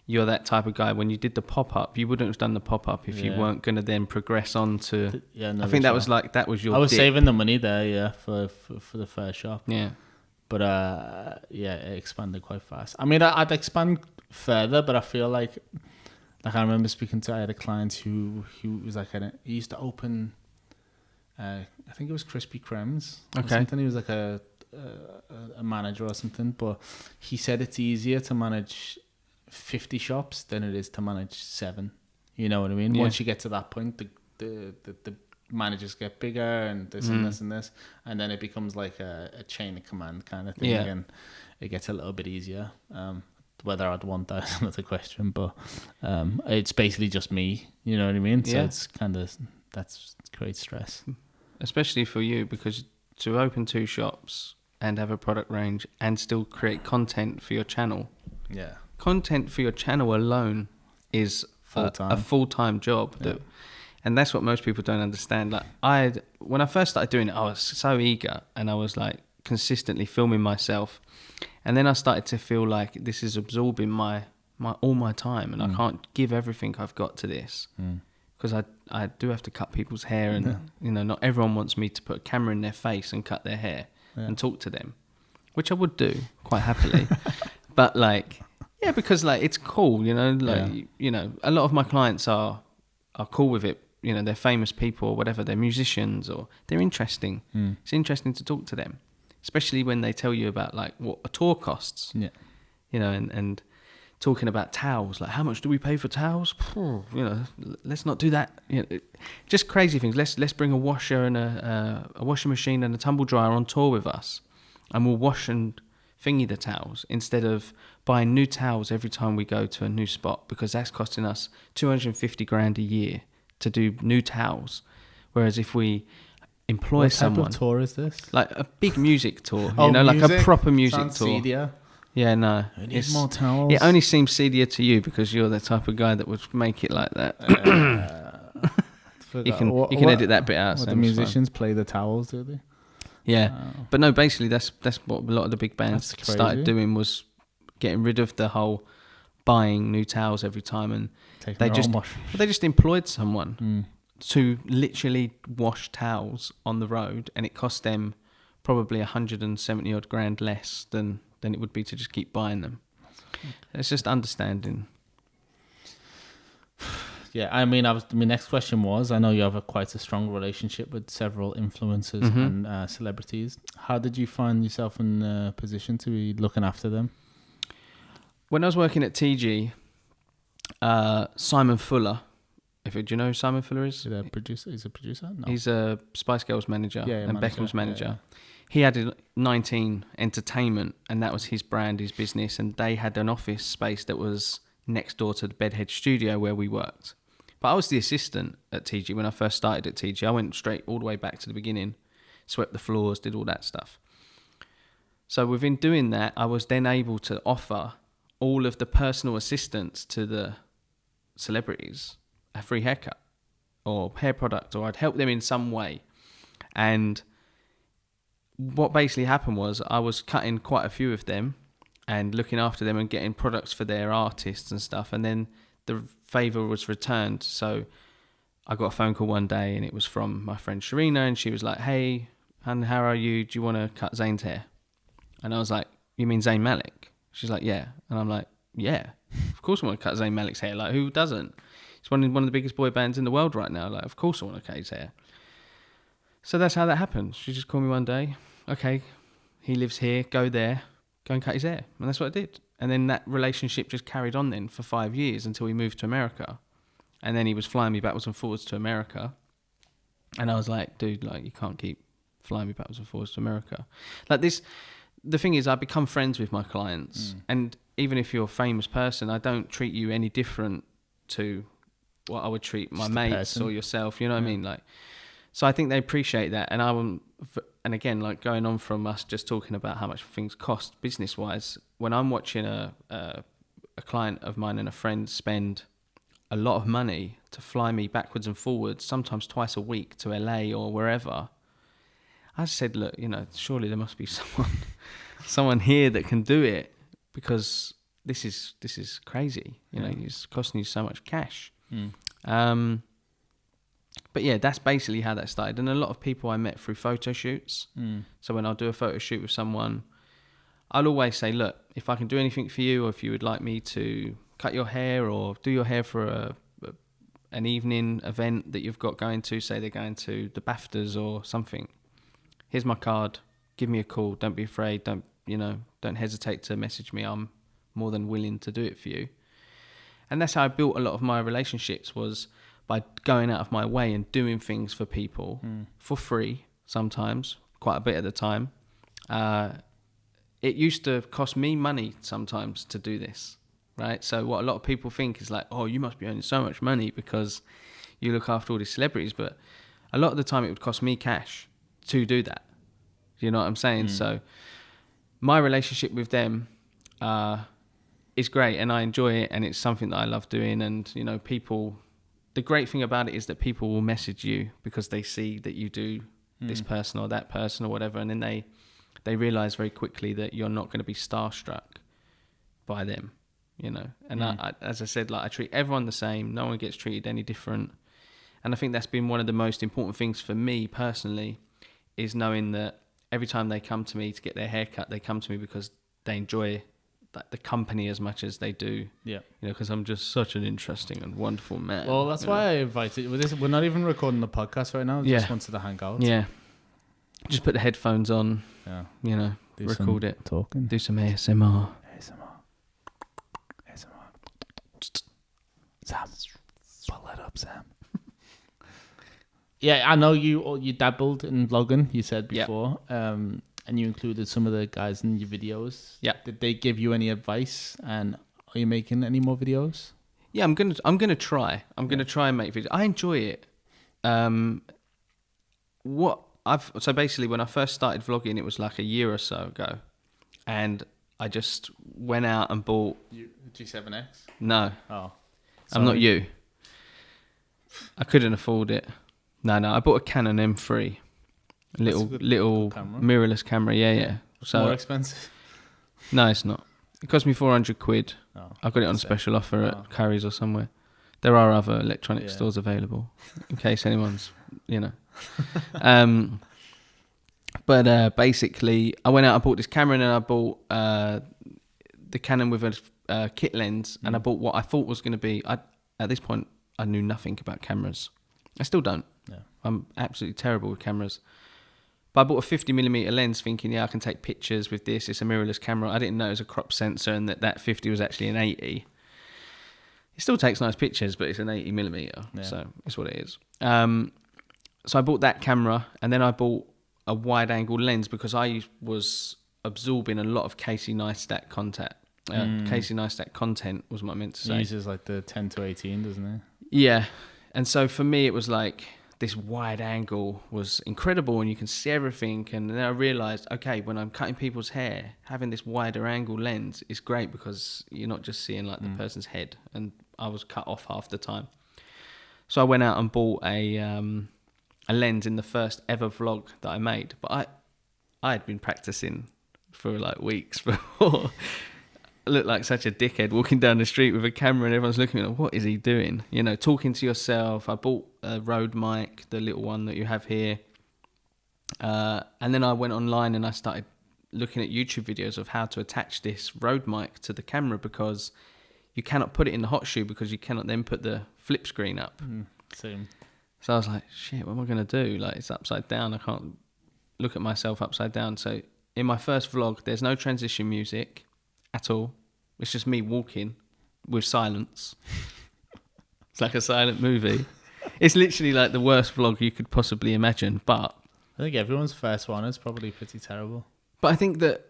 you're that type of guy. When you did the pop-up, you wouldn't have done the pop-up if you weren't going to then progress on to... I think that was your I was dip. saving the money there, for the first shop. Yeah. But it expanded quite fast. I mean, I'd expand further, but I feel like I remember I had a client who was like, he used to open, I think it was Krispy Kremes or something. He was like a manager or something, but he said it's easier to manage 50 shops than it is to manage 7. You know what I mean? Yeah. Once you get to that point, the managers get bigger and this and this and this, and then it becomes like a chain of command kind of thing, and it gets a little bit easier. Whether I'd want that is another question, but it's basically just me, you know what I mean? So it's that's great stress. Especially for you, because to open 2 shops and have a product range and still create content for your channel. Yeah. Content for your channel alone is a full-time job. And that's what most people don't understand. Like when I first started doing it, I was so eager and I was like consistently filming myself. And then I started to feel like this is absorbing all my time and I can't give everything I've got to this. Because I do have to cut people's hair and, not everyone wants me to put a camera in their face and cut their hair and talk to them, which I would do quite happily. But because it's cool, a lot of my clients are cool with it. They're famous people or whatever, they're musicians or they're interesting. It's interesting to talk to them, especially when they tell you about what a tour costs. Yeah. And talking about towels, how much do we pay for towels? Let's not do that. Just crazy things. Let's bring a washer and a washing machine and a tumble dryer on tour with us, and we'll wash and thingy the towels instead of buying new towels every time we go to a new spot, because that's costing us 250 grand a year to do new towels. Whereas if we employ someone... What type of tour is this? Like a big music tour, music? Like a proper music Sounds tour. seedier. Yeah, no. It needs more towels. It only seems seedier to you because you're the type of guy that would make it like that. You can edit that bit out. The musicians play the towels, do they? Yeah. But no, basically that's what a lot of the big bands started doing, was getting rid of the whole buying new towels every time, and they just employed someone to literally wash towels on the road, and it cost them probably 170 odd grand less than it would be to just keep buying them. It's just understanding. Yeah, I mean, my next question was, I know you have quite a strong relationship with several influencers and celebrities. How did you find yourself in a position to be looking after them? When I was working at TG, Simon Fuller, do you know who Simon Fuller is? He's a producer? No. He's a Spice Girls manager and manager. Beckham's manager. Yeah. He had 19 Entertainment, and that was his brand, his business, and they had an office space that was next door to the Bedhead studio where we worked. But I was the assistant at TG when I first started at TG. I went straight all the way back to the beginning, swept the floors, did all that stuff. So within doing that, I was then able to offer all of the personal assistants to the celebrities a free haircut or hair product, or I'd help them in some way. And what basically happened was I was cutting quite a few of them and looking after them and getting products for their artists and stuff. And then the favour was returned. So I got a phone call one day and it was from my friend Sharina, and she was like, "Hey, hun, how are you? Do you want to cut Zayn's hair?" And I was like, "You mean Zayn Malik?" She's like, "Yeah." And I'm like, "Yeah, of course I want to cut Zayn Malik's hair. Like, who doesn't? It's one of the biggest boy bands in the world right now. Like, of course I want to cut his hair." So that's how that happened. She just called me one day. "Okay, he lives here. Go there. Go and cut his hair." And that's what I did. And then that relationship just carried on then for 5 years until we moved to America. And then he was flying me backwards and forwards to America. And I was like, "Dude, like, you can't keep flying me backwards and forwards to America." Like this, the thing is, I become friends with my clients. And even if you're a famous person, I don't treat you any different to what I would treat my mates or yourself. You know what I mean? Like, so I think they appreciate that. And again, like going on from us just talking about how much things cost business wise, when I'm watching a client of mine and a friend spend a lot of money to fly me backwards and forwards, sometimes twice a week to LA or wherever, I said, look, surely there must be someone here that can do it, because this is crazy. It's costing you so much cash. But yeah, that's basically how that started. And a lot of people I met through photo shoots. So when I'll do a photo shoot with someone, I'll always say, look, if I can do anything for you, or if you would like me to cut your hair or do your hair for an evening event that you've got going to, say they're going to the BAFTAs or something, here's my card, give me a call, don't be afraid, don't hesitate to message me, I'm more than willing to do it for you. And that's how I built a lot of my relationships, was by going out of my way and doing things for people for free, sometimes, quite a bit at the time. It used to cost me money sometimes to do this, right? So what a lot of people think is like, oh, you must be earning so much money because you look after all these celebrities. But a lot of the time it would cost me cash to do that. You know what I'm saying? So my relationship with them is great, and I enjoy it, and it's something that I love doing. And, people... The great thing about it is that people will message you because they see that you do this person or that person or whatever, and then they realize very quickly that you're not going to be starstruck by them, And I, as I said, I treat everyone the same. No one gets treated any different. And I think that's been one of the most important things for me personally, is knowing that every time they come to me to get their hair cut, they come to me because they enjoy the company as much as they do, because I'm just such an interesting and wonderful man. Well, that's why I invited you. We're not even recording the podcast right now. I just wanted to hang out. Yeah, just put the headphones on. Yeah, record it, talking, do some ASMR. Sam, pull that up, Sam. Yeah, I know you dabbled in vlogging. You said before. And you included some of the guys in your videos. Yeah. Did they give you any advice? And are you making any more videos? Yeah, I'm gonna try. I'm gonna try and make videos. I enjoy it. So basically, when I first started vlogging, it was like a year or so ago, and I just went out and bought G7X. No. Oh. I'm not you. I couldn't afford it. No. I bought a Canon M3. Little camera. Mirrorless camera, yeah. So more expensive? No, it's not. It cost me £400. Oh, I got it on special offer at Curry's or somewhere. There are other electronic stores available, in case anyone's, But basically, I went out and bought this camera, and then I bought the Canon with a kit lens, and I bought what I thought was going to be... At this point, I knew nothing about cameras. I still don't. Yeah. I'm absolutely terrible with cameras. But I bought a 50mm lens thinking, I can take pictures with this. It's a mirrorless camera. I didn't know it was a crop sensor and that 50 was actually an 80. It still takes nice pictures, but it's an 80mm. Yeah. So it's what it is. So I bought that camera, and then I bought a wide-angle lens because I was absorbing a lot of Casey Neistat content. Casey Neistat content was what I meant to say. He uses like the 10-18, doesn't he? Yeah. And so for me, it was like... this wide angle was incredible, and you can see everything. And then I realized, okay, when I'm cutting people's hair, having this wider angle lens is great because you're not just seeing like the person's head. And I was cut off half the time. So I went out and bought a lens in the first ever vlog that I made. But I had been practicing for like weeks before. I looked like such a dickhead walking down the street with a camera, and everyone's looking at me like, what is he doing? Talking to yourself. I bought a Rode mic, the little one that you have here. And then I went online and I started looking at YouTube videos of how to attach this Rode mic to the camera, because you cannot put it in the hot shoe because you cannot then put the flip screen up. Same. So I was like, shit, what am I going to do? Like, it's upside down. I can't look at myself upside down. So in my first vlog, there's no transition music at all. It's just me walking with silence. It's like a silent movie. It's literally like the worst vlog you could possibly imagine, but... I think everyone's first one is probably pretty terrible. But I think that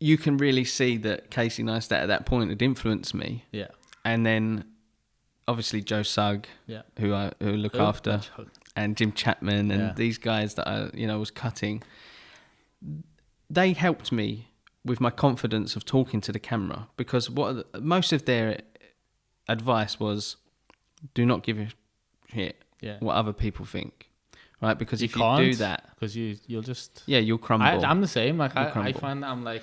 you can really see that Casey Neistat at that point had influenced me. Yeah. And then, obviously, Joe Sugg, who look after, and Jim Chapman, and these guys that I was cutting. They helped me with my confidence of talking to the camera, because most of their advice was, do not give a shit what other people think, right? Because if you do that, because you'll just you'll crumble. I'm the same. Like I find I'm like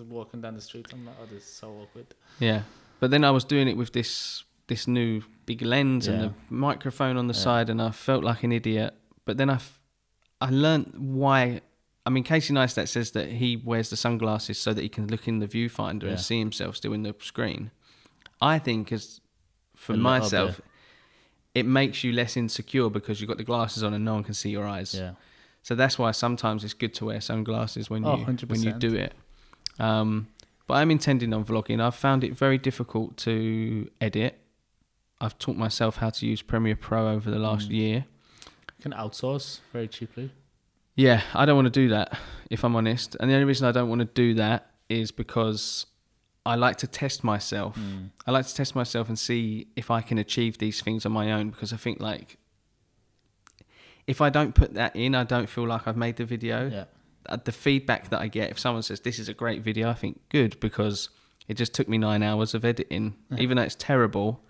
walking down the street. I'm like, oh, this is so awkward. Yeah, but then I was doing it with this new big lens and the microphone on the side, and I felt like an idiot. But then I learned why. I mean, Casey Neistat says that he wears the sunglasses so that he can look in the viewfinder and see himself still in the screen. I think, for myself, it makes you less insecure because you've got the glasses on and no one can see your eyes. Yeah. So that's why sometimes it's good to wear sunglasses when you do it. But I'm intending on vlogging. I've found it very difficult to edit. I've taught myself how to use Premiere Pro over the last year. You can outsource very cheaply. Yeah, I don't want to do that, if I'm honest. And the only reason I don't want to do that is because I like to test myself. I like to test myself and see if I can achieve these things on my own, because I think, like, if I don't put that in, I don't feel like I've made the video. Yeah. The feedback that I get, if someone says, this is a great video, I think, good, because it just took me 9 hours of editing. Even though it's terrible,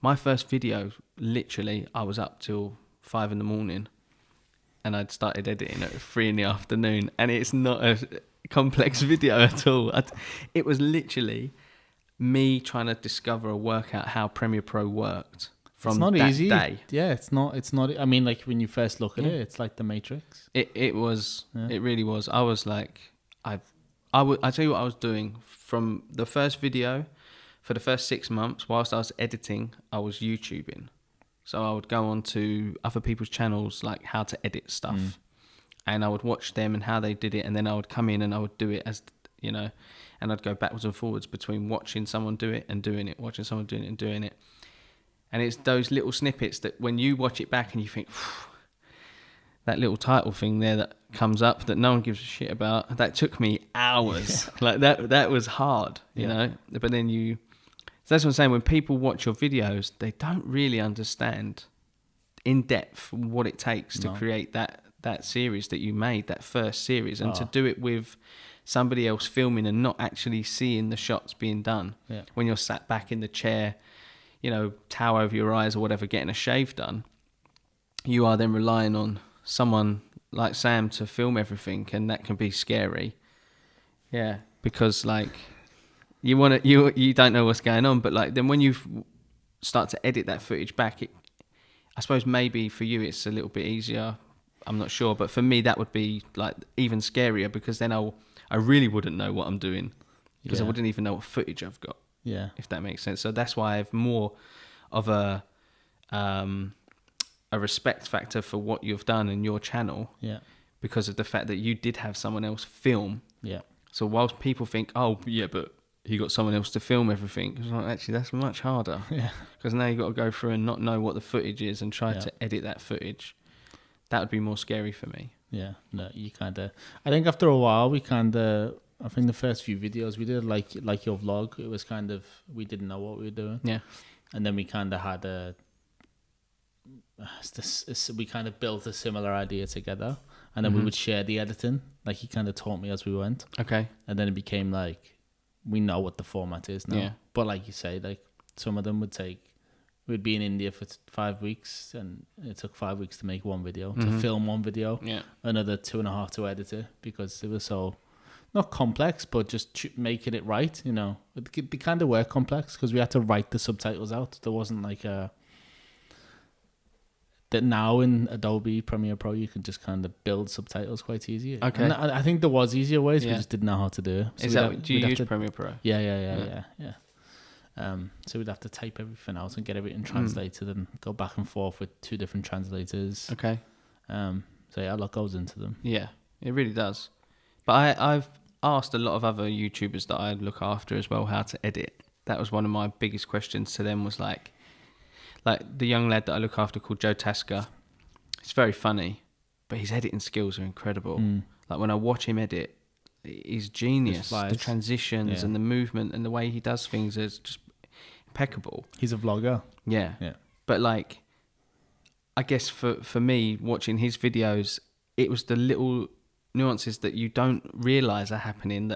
my first video, literally, I was up till 5 a.m. and I'd started editing at 3 p.m, and it's not a complex video at all. It was literally me trying to discover or work out how Premiere Pro worked from it's not that easy. day. Yeah, it's not. I mean, like, when you first look at it, it's like the Matrix. It was. Yeah. It really was. I was like, I tell you what I was doing from the first video. For the first 6 months, whilst I was editing, I was YouTubing. So I would go on to other people's channels, like how to edit stuff. And I would watch them and how they did it. And then I would come in and I would do it as, you know, and I'd go backwards and forwards between watching someone do it and doing it, watching someone doing it and doing it. And it's those little snippets that when you watch it back and you think, that little title thing there that comes up that no one gives a shit about, that took me hours. Like that was hard, you know. But then so that's what I'm saying. When people watch your videos, they don't really understand in depth what it takes to create that series that you made, that first series, and to do it with somebody else filming and not actually seeing the shots being done. Yeah. When you're sat back in the chair, you know, towel over your eyes or whatever, getting a shave done, you are then relying on someone like Sam to film everything, and that can be scary. Yeah, because like you don't know what's going on, but like then when you start to edit that footage back, I suppose maybe for you it's a little bit easier. I'm not sure, but for me that would be like even scarier, because then I really wouldn't know what I'm doing, because I wouldn't even know what footage I've got. Yeah, if that makes sense. So that's why I have more of a respect factor for what you've done in your channel. Yeah, because of the fact that you did have someone else film. Yeah. So whilst people think, oh yeah, but he got someone else to film everything, it's like, actually that's much harder. Yeah. Because now you've got to go through and not know what the footage is and try to edit that footage. That would be more scary for me. Yeah. No, you kind of. I think after a while we kind of. I think the first few videos we did, like your vlog, it was kind of, we didn't know what we were doing. Yeah. And then we kind of had we kind of built a similar idea together, and then we would share the editing. Like he kind of taught me as we went. Okay. And then it became like, we know what the format is now. Yeah. But like you say, like some of them we'd be in India for 5 weeks, and it took 5 weeks to make one video, to film one video. Yeah. Another 2.5 to edit it, because it was so, not complex, but just making it right, you know. They kind of were complex, because we had to write the subtitles out. There wasn't like that now in Adobe Premiere Pro, you can just kind of build subtitles quite easy. Okay. And I think there was easier ways, we just didn't know how to do it. So do you use Premiere Pro? Yeah. So we'd have to type everything out and get everything translated and go back and forth with 2 different translators. Okay. So yeah, a lot goes into them. Yeah, it really does. But I've asked a lot of other YouTubers that I look after as well how to edit. That was one of my biggest questions to them, was like the young lad that I look after called Joe Tasker. It's very funny, but his editing skills are incredible. Like when I watch him edit, he's genius. The transitions and the movement and the way he does things is just impeccable. He's a vlogger. Yeah. But like, I guess for me, watching his videos, it was the little nuances that you don't realise are happening,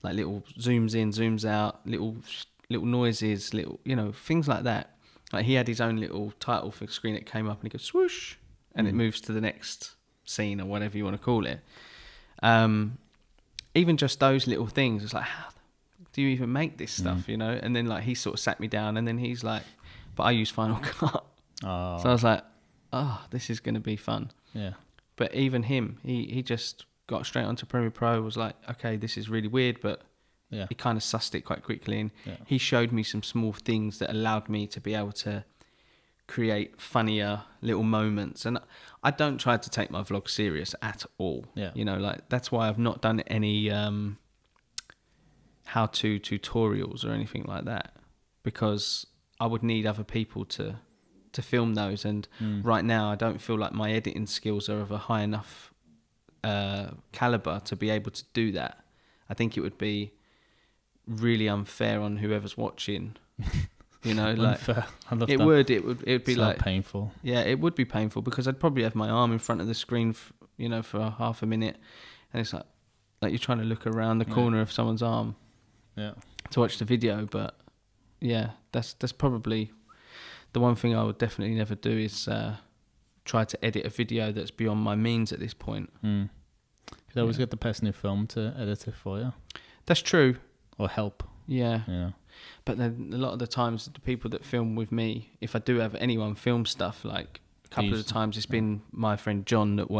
like little zooms in, zooms out, little noises, little, you know, things like that. Like he had his own little title for screen that came up and he goes swoosh and it moves to the next scene or whatever you want to call it. Even just those little things, it's like, how do you even make this stuff, you know? And then like he sort of sat me down and then he's like, but I use Final Cut. Oh. So I was like, this is going to be fun. Yeah. But even him, he just got straight onto Premiere Pro, was like, okay, this is really weird, but he kind of sussed it quite quickly. And he showed me some small things that allowed me to be able to create funnier little moments. And I don't try to take my vlog serious at all. Yeah. You know, like that's why I've not done any how-to tutorials or anything like that, because I would need other people to film those. And right now I don't feel like my editing skills are of a high enough caliber to be able to do that. I think it would be really unfair on whoever's watching. You know, like it would be like painful. Yeah, it would be painful because I'd probably have my arm in front of the screen, you know, for half a minute, and it's like you're trying to look around the corner of someone's arm, to watch the video. But yeah, that's probably the one thing I would definitely never do is try to edit a video that's beyond my means at this point. You'd always get the person who filmed to edit it for you. That's true. Or help. Yeah. But then a lot of the times, the people that film with me, if I do have anyone film stuff, like a couple of the times it's been my friend John that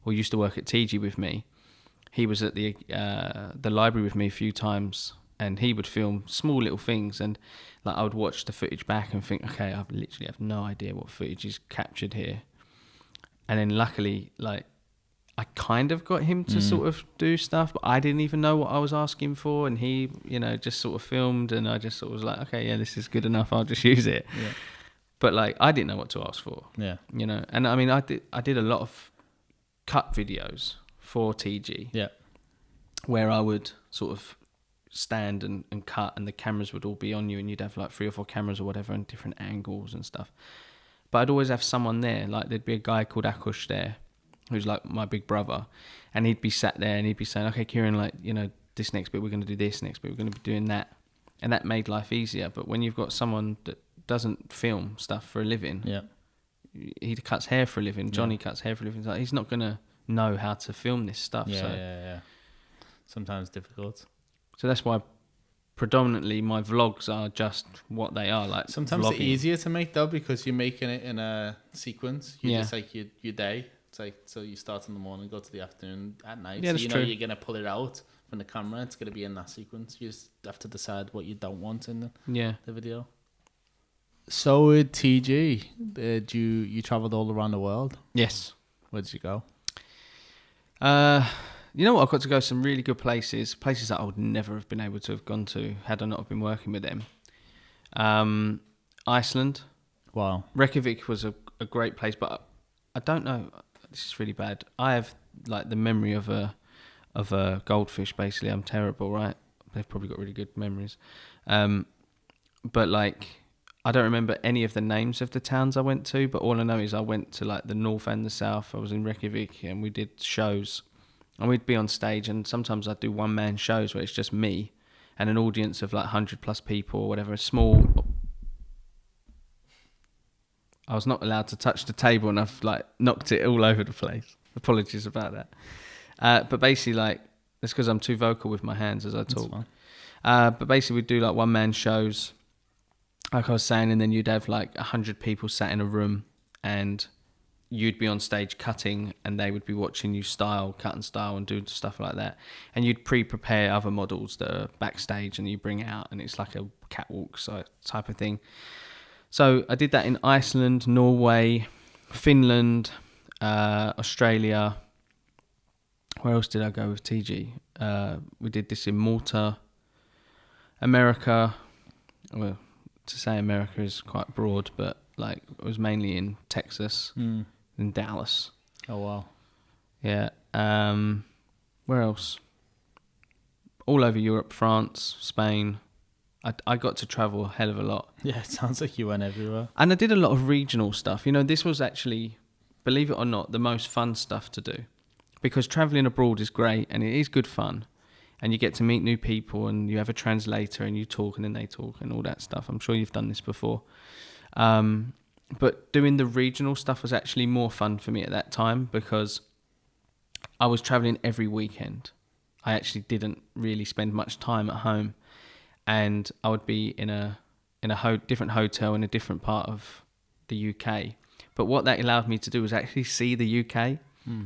used to work at TG with me. He was at the library with me a few times, and he would film small little things, and like I would watch the footage back and think, okay, I literally have no idea what footage is captured here. And then luckily, like, I kind of got him to sort of do stuff, but I didn't even know what I was asking for, and he, you know, just sort of filmed, and I just sort of was like, okay, yeah, this is good enough, I'll just use it. Yeah. But like, I didn't know what to ask for. Yeah. You know, and I mean, I did a lot of cut videos for TG. Yeah. Where I would sort of stand and cut, and the cameras would all be on you, and you'd have like 3 or 4 cameras or whatever, and different angles and stuff. But I'd always have someone there, like there'd be a guy called Akush there, who's like my big brother, and he'd be sat there and he'd be saying, okay, Kieron, like, you know, this next bit we're going to do this, next bit we're going to be doing that, and that made life easier. But when you've got someone that doesn't film stuff for a living, he cuts hair for a living, Johnny cuts hair for a living, like, he's not going to know how to film this stuff. Sometimes difficult. So that's why predominantly my vlogs are just what they are, like sometimes vlogging. It's easier to make though, because you're making it in a sequence. You just like your day. It's like, so you start in the morning, go to the afternoon, at night. Yeah, so you know true. You're going to pull it out from the camera. It's going to be in that sequence. You just have to decide what you don't want in the video. So with TG, you traveled all around the world? Yes. Where did you go? You know what? I've got to go some really good places that I would never have been able to have gone to had I not have been working with them. Iceland. Wow. Reykjavik was a great place, but I don't know. This is really bad. I have like the memory of a goldfish. Basically, I'm terrible, right? They've probably got really good memories, but like I don't remember any of the names of the towns I went to. But all I know is I went to like the north and the south. I was in Reykjavik, and we did shows, and we'd be on stage. And sometimes I'd do one-man shows where it's just me and an audience of like 100+ people or whatever. A small. I was not allowed to touch the table, and I've like knocked it all over the place. Apologies about that. But basically, like, it's because I'm too vocal with my hands as I talk. But basically, we'd do like one-man shows, like I was saying, and then you'd have like 100 people sat in a room, and you'd be on stage cutting, and they would be watching you cut and style and do stuff like that. And you'd pre-prepare other models that are backstage, and you bring it out, and it's like a catwalk type of thing. So I did that in Iceland, Norway, Finland, Australia. Where else did I go with TG? We did this in Malta, America. Well, to say America is quite broad, but like it was mainly in Texas, in Dallas. Oh wow. Yeah. Where else? All over Europe, France, Spain. I got to travel a hell of a lot. Yeah, it sounds like you went everywhere. And I did a lot of regional stuff. You know, this was actually, believe it or not, the most fun stuff to do. Because travelling abroad is great, and it is good fun. And you get to meet new people, and you have a translator, and you talk, and then they talk, and all that stuff. I'm sure you've done this before. But doing the regional stuff was actually more fun for me at that time because I was traveling every weekend. I actually didn't really spend much time at home, and I would be in a different hotel in a different part of the UK. But what that allowed me to do was actually see the UK,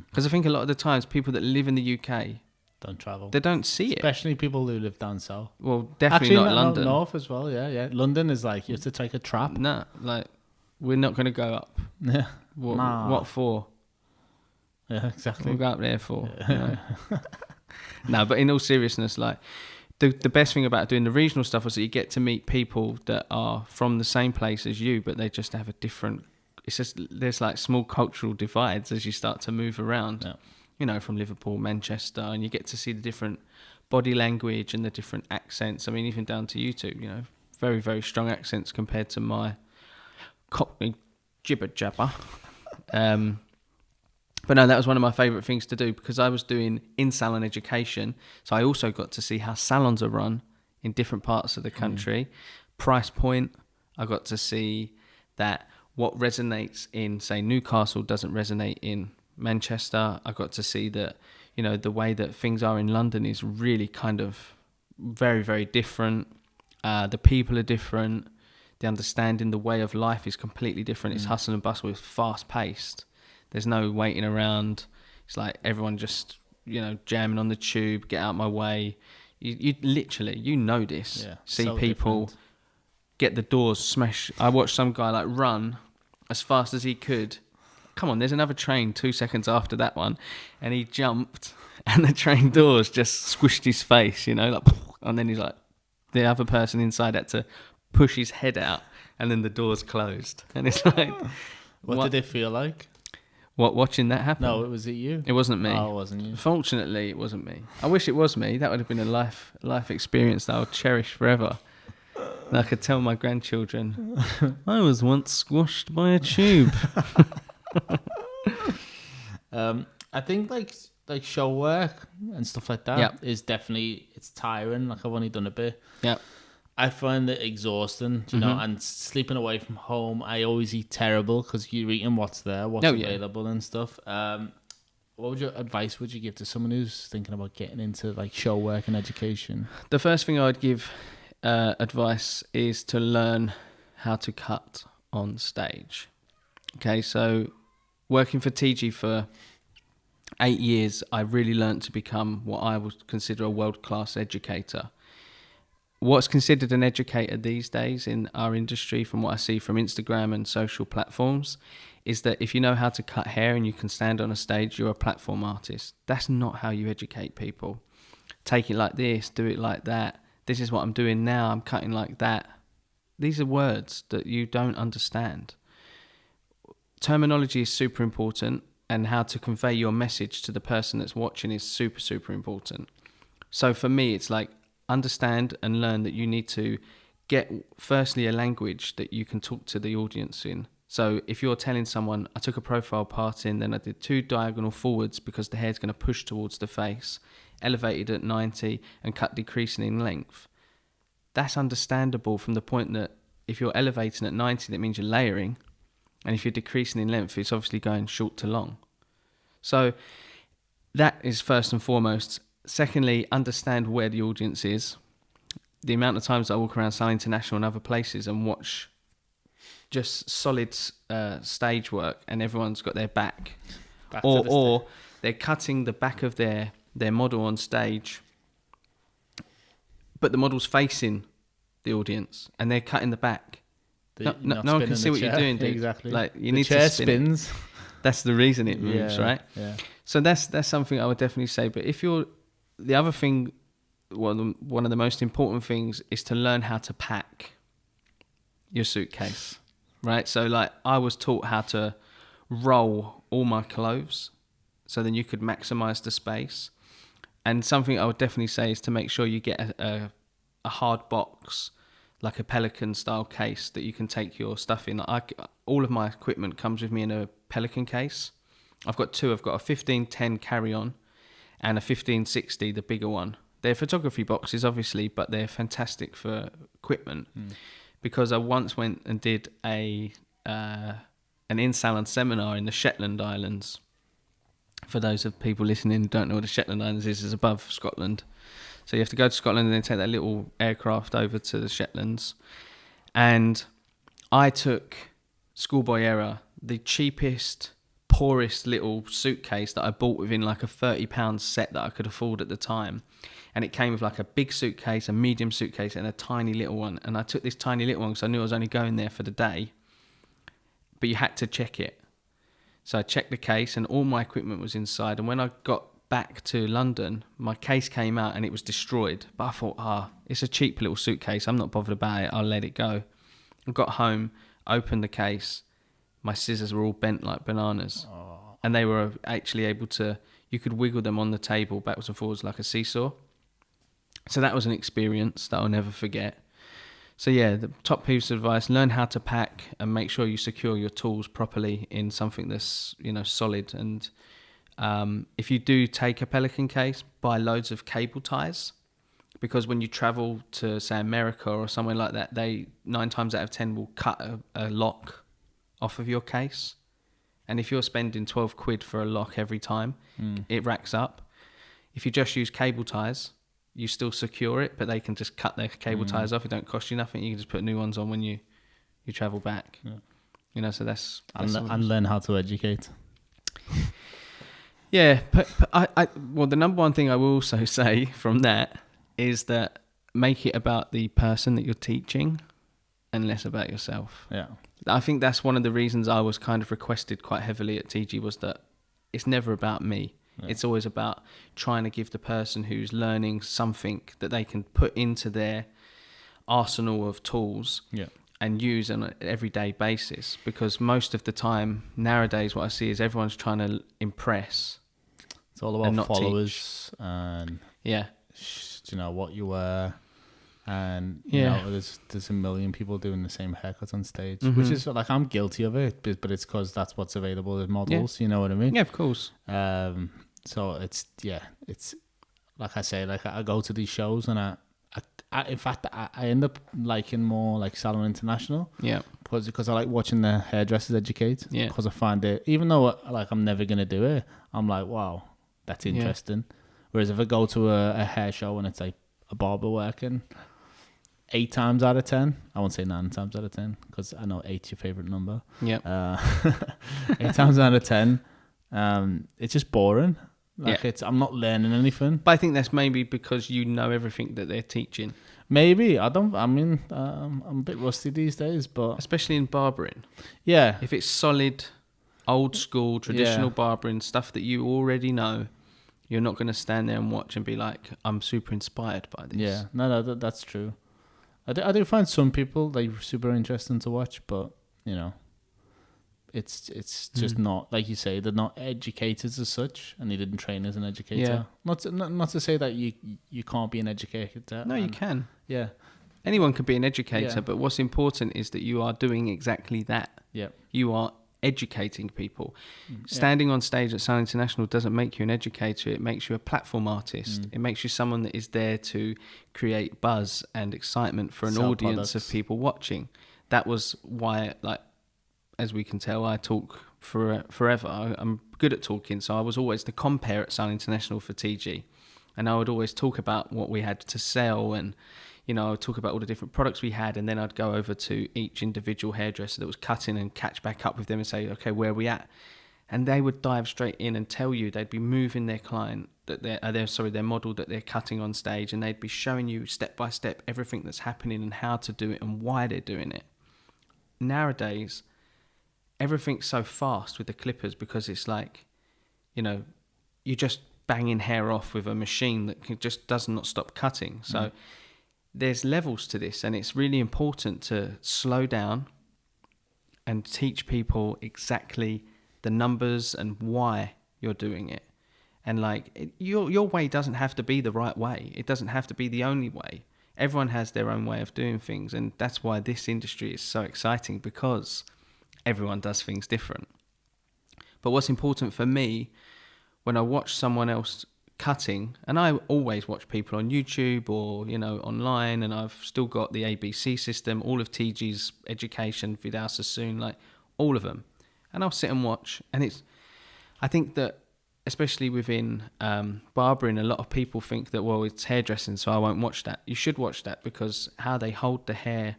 because I think a lot of the times people that live in the UK don't travel. They don't see it. Especially people who live down south. Well, definitely not London. North as well, yeah. London is like, you have to take a trap. No, like, we're not going to go up. Yeah. What for? Yeah, exactly. We'll go up there for. Yeah. No, but in all seriousness, like, the best thing about doing the regional stuff was that you get to meet people that are from the same place as you, but they just have a different... It's just, there's like small cultural divides as you start to move around. Yeah. You know, from Liverpool, Manchester, and you get to see the different body language and the different accents. I mean, even down to you two, you know, very, very strong accents compared to my Cockney jibber jabber. But no, that was one of my favourite things to do because I was doing in-salon education. So I also got to see how salons are run in different parts of the country. Price point, I got to see that what resonates in, say, Newcastle doesn't resonate in Manchester. I got to see that, you know, the way that things are in London is really kind of very, very different. The people are different. The understanding, the way of life is completely different. It's hustle and bustle. It's fast paced. There's no waiting around. It's like everyone just, you know, jamming on the tube, get out my way. You literally, you know this. Yeah, see so people get the doors smashed. I watched some guy like run as fast as he could. Come on, there's another train 2 seconds after that one. And he jumped and the train doors just squished his face, you know, like, and then he's like, the other person inside had to push his head out and then the doors closed. And it's like... What did it feel like? What, watching that happen? No, was it you? It wasn't me. Oh, it wasn't you. Fortunately, it wasn't me. I wish it was me. That would have been a life experience that I'll cherish forever. And I could tell my grandchildren, I was once squashed by a tube. I think like show work and stuff like that is definitely, it's tiring. Like I've only done a bit. Yeah. I find it exhausting, you know, and sleeping away from home. I always eat terrible because you're eating what's there, what's available and stuff. What advice would you give to someone who's thinking about getting into like show work and education? The first thing I would give advice is to learn how to cut on stage. Okay, so working for TG for 8 years, I really learned to become what I would consider a world-class educator. What's considered an educator these days in our industry, from what I see from Instagram and social platforms, is that if you know how to cut hair and you can stand on a stage, you're a platform artist. That's not how you educate people. Take it like this, do it like that. This is what I'm doing now, I'm cutting like that. These are words that you don't understand. Terminology is super important, and how to convey your message to the person that's watching is super, super important. So for me, it's like, understand and learn that you need to get, firstly, a language that you can talk to the audience in. So if you're telling someone, I took a profile part in, then I did 2 diagonal forwards because the hair's going to push towards the face, elevated at 90 and cut decreasing in length. That's understandable from the point that if you're elevating at 90, that means you're layering. And if you're decreasing in length, it's obviously going short to long. So that is first and foremost. Secondly, understand where the audience is. The amount of times I walk around Salon International and other places and watch just solid stage work and everyone's got their back. Or they're cutting the back of their model on stage, but the model's facing the audience and they're cutting the back. No one can see what you're doing, dude. Exactly. Like, you need to spin it. That's the reason it moves, right? Yeah. So that's something I would definitely say. But if you're... The other thing, one of the most important things is to learn how to pack your suitcase, right? So like I was taught how to roll all my clothes so then you could maximize the space. And something I would definitely say is to make sure you get a hard box, like a Pelican style case that you can take your stuff in. All of my equipment comes with me in a Pelican case. I've got 2. I've got a 1510 carry-on and a 1560, the bigger one. They're photography boxes, obviously, but they're fantastic for equipment because I once went and did an in-salon seminar in the Shetland Islands. For those of people listening who don't know what the Shetland Islands is, it's above Scotland. So you have to go to Scotland and then take that little aircraft over to the Shetlands. And I took, schoolboy error, the cheapest, poorest little suitcase that I bought within like a £30 set that I could afford at the time. And it came with like a big suitcase, a medium suitcase, and a tiny little one. And I took this tiny little one because I knew I was only going there for the day. But you had to check it. So I checked the case and all my equipment was inside. And when I got back to London, my case came out and it was destroyed. But I thought, it's a cheap little suitcase. I'm not bothered about it. I'll let it go. I got home, opened the case. My scissors were all bent like bananas. Oh. And they were actually able to, you could wiggle them on the table backwards and forwards like a seesaw. So that was an experience that I'll never forget. So yeah, the top piece of advice, learn how to pack and make sure you secure your tools properly in something that's, solid. And if you do take a Pelican case, buy loads of cable ties, because when you travel to, say, America or somewhere like that, they 9 times out of 10 will cut a lock off of your case. And if you're spending 12 quid for a lock every time, it racks up. If you just use cable ties, you still secure it, but they can just cut their cable ties off. It don't cost you nothing. You can just put new ones on when you travel back. Yeah. So that's and learn how to educate. Yeah, but well, the number one thing I will also say from that is that make it about the person that you're teaching and less about yourself. Yeah. I think that's one of the reasons I was kind of requested quite heavily at TG, was that it's never about me. Yeah. It's always about trying to give the person who's learning something that they can put into their arsenal of tools and use on an everyday basis. Because most of the time, nowadays, what I see is everyone's trying to impress. It's all about followers and what you wear. And there's a million people doing the same haircut on stage, which is like, I'm guilty of it, but it's because that's what's available as models. You know what I mean? Yeah, of course. So it's like I say, like I go to these shows and I in fact I end up liking more like Salon International. Yeah. Because I like watching the hairdressers educate. Yeah. Because I find it, even though like I'm never gonna do it, I'm like, wow, that's interesting. Yeah. Whereas if I go to a hair show and it's like a barber working, 8 times out of 10, I won't say 9 times out of 10 because I know 8's your favorite number. Yeah. 8 times out of 10, it's just boring. Like I'm not learning anything. But I think that's maybe because you know everything that they're teaching. Maybe I'm a bit rusty these days, but especially in barbering. Yeah. If it's solid, old school, traditional barbering stuff that you already know, you're not going to stand there and watch and be like, I'm super inspired by this. Yeah. No, that's true. I do find some people like super interesting to watch, but it's just not, like you say, they're not educators as such, and they didn't train as an educator. Yeah. Not to say that you can't be an educator. No, you can. Yeah. Anyone can be an educator, but what's important is that you are doing exactly that. Yeah. You are educating people. Standing on stage at Salon International doesn't make you an educator. It makes you a platform artist. It makes you someone that is there to create buzz and excitement for an audience of people watching. That was why, like, as we can tell, I talk forever. I'm good at talking, so I was always the compere at Salon International for TG, and I would always talk about what we had to sell, and I would talk about all the different products we had, and then I'd go over to each individual hairdresser that was cutting and catch back up with them and say, okay, where are we at? And they would dive straight in and tell you they'd be moving their client, that their model that they're cutting on stage, and they'd be showing you step by step everything that's happening and how to do it and why they're doing it. Nowadays, everything's so fast with the clippers because it's like, you're just banging hair off with a machine that just does not stop cutting. So there's levels to this, and it's really important to slow down and teach people exactly the numbers and why you're doing it. And like, your way doesn't have to be the right way. It doesn't have to be the only way. Everyone has their own way of doing things, and that's why this industry is so exciting, because everyone does things different. But what's important for me, when I watch someone else cutting, and I always watch people on YouTube or, you know, online, and I've still got the ABC system, all of TG's education, Vidal Sassoon, like all of them. And I'll sit and watch, and I think that especially within barbering, a lot of people think that, well, it's hairdressing, so I won't watch that. You should watch that, because how they hold the hair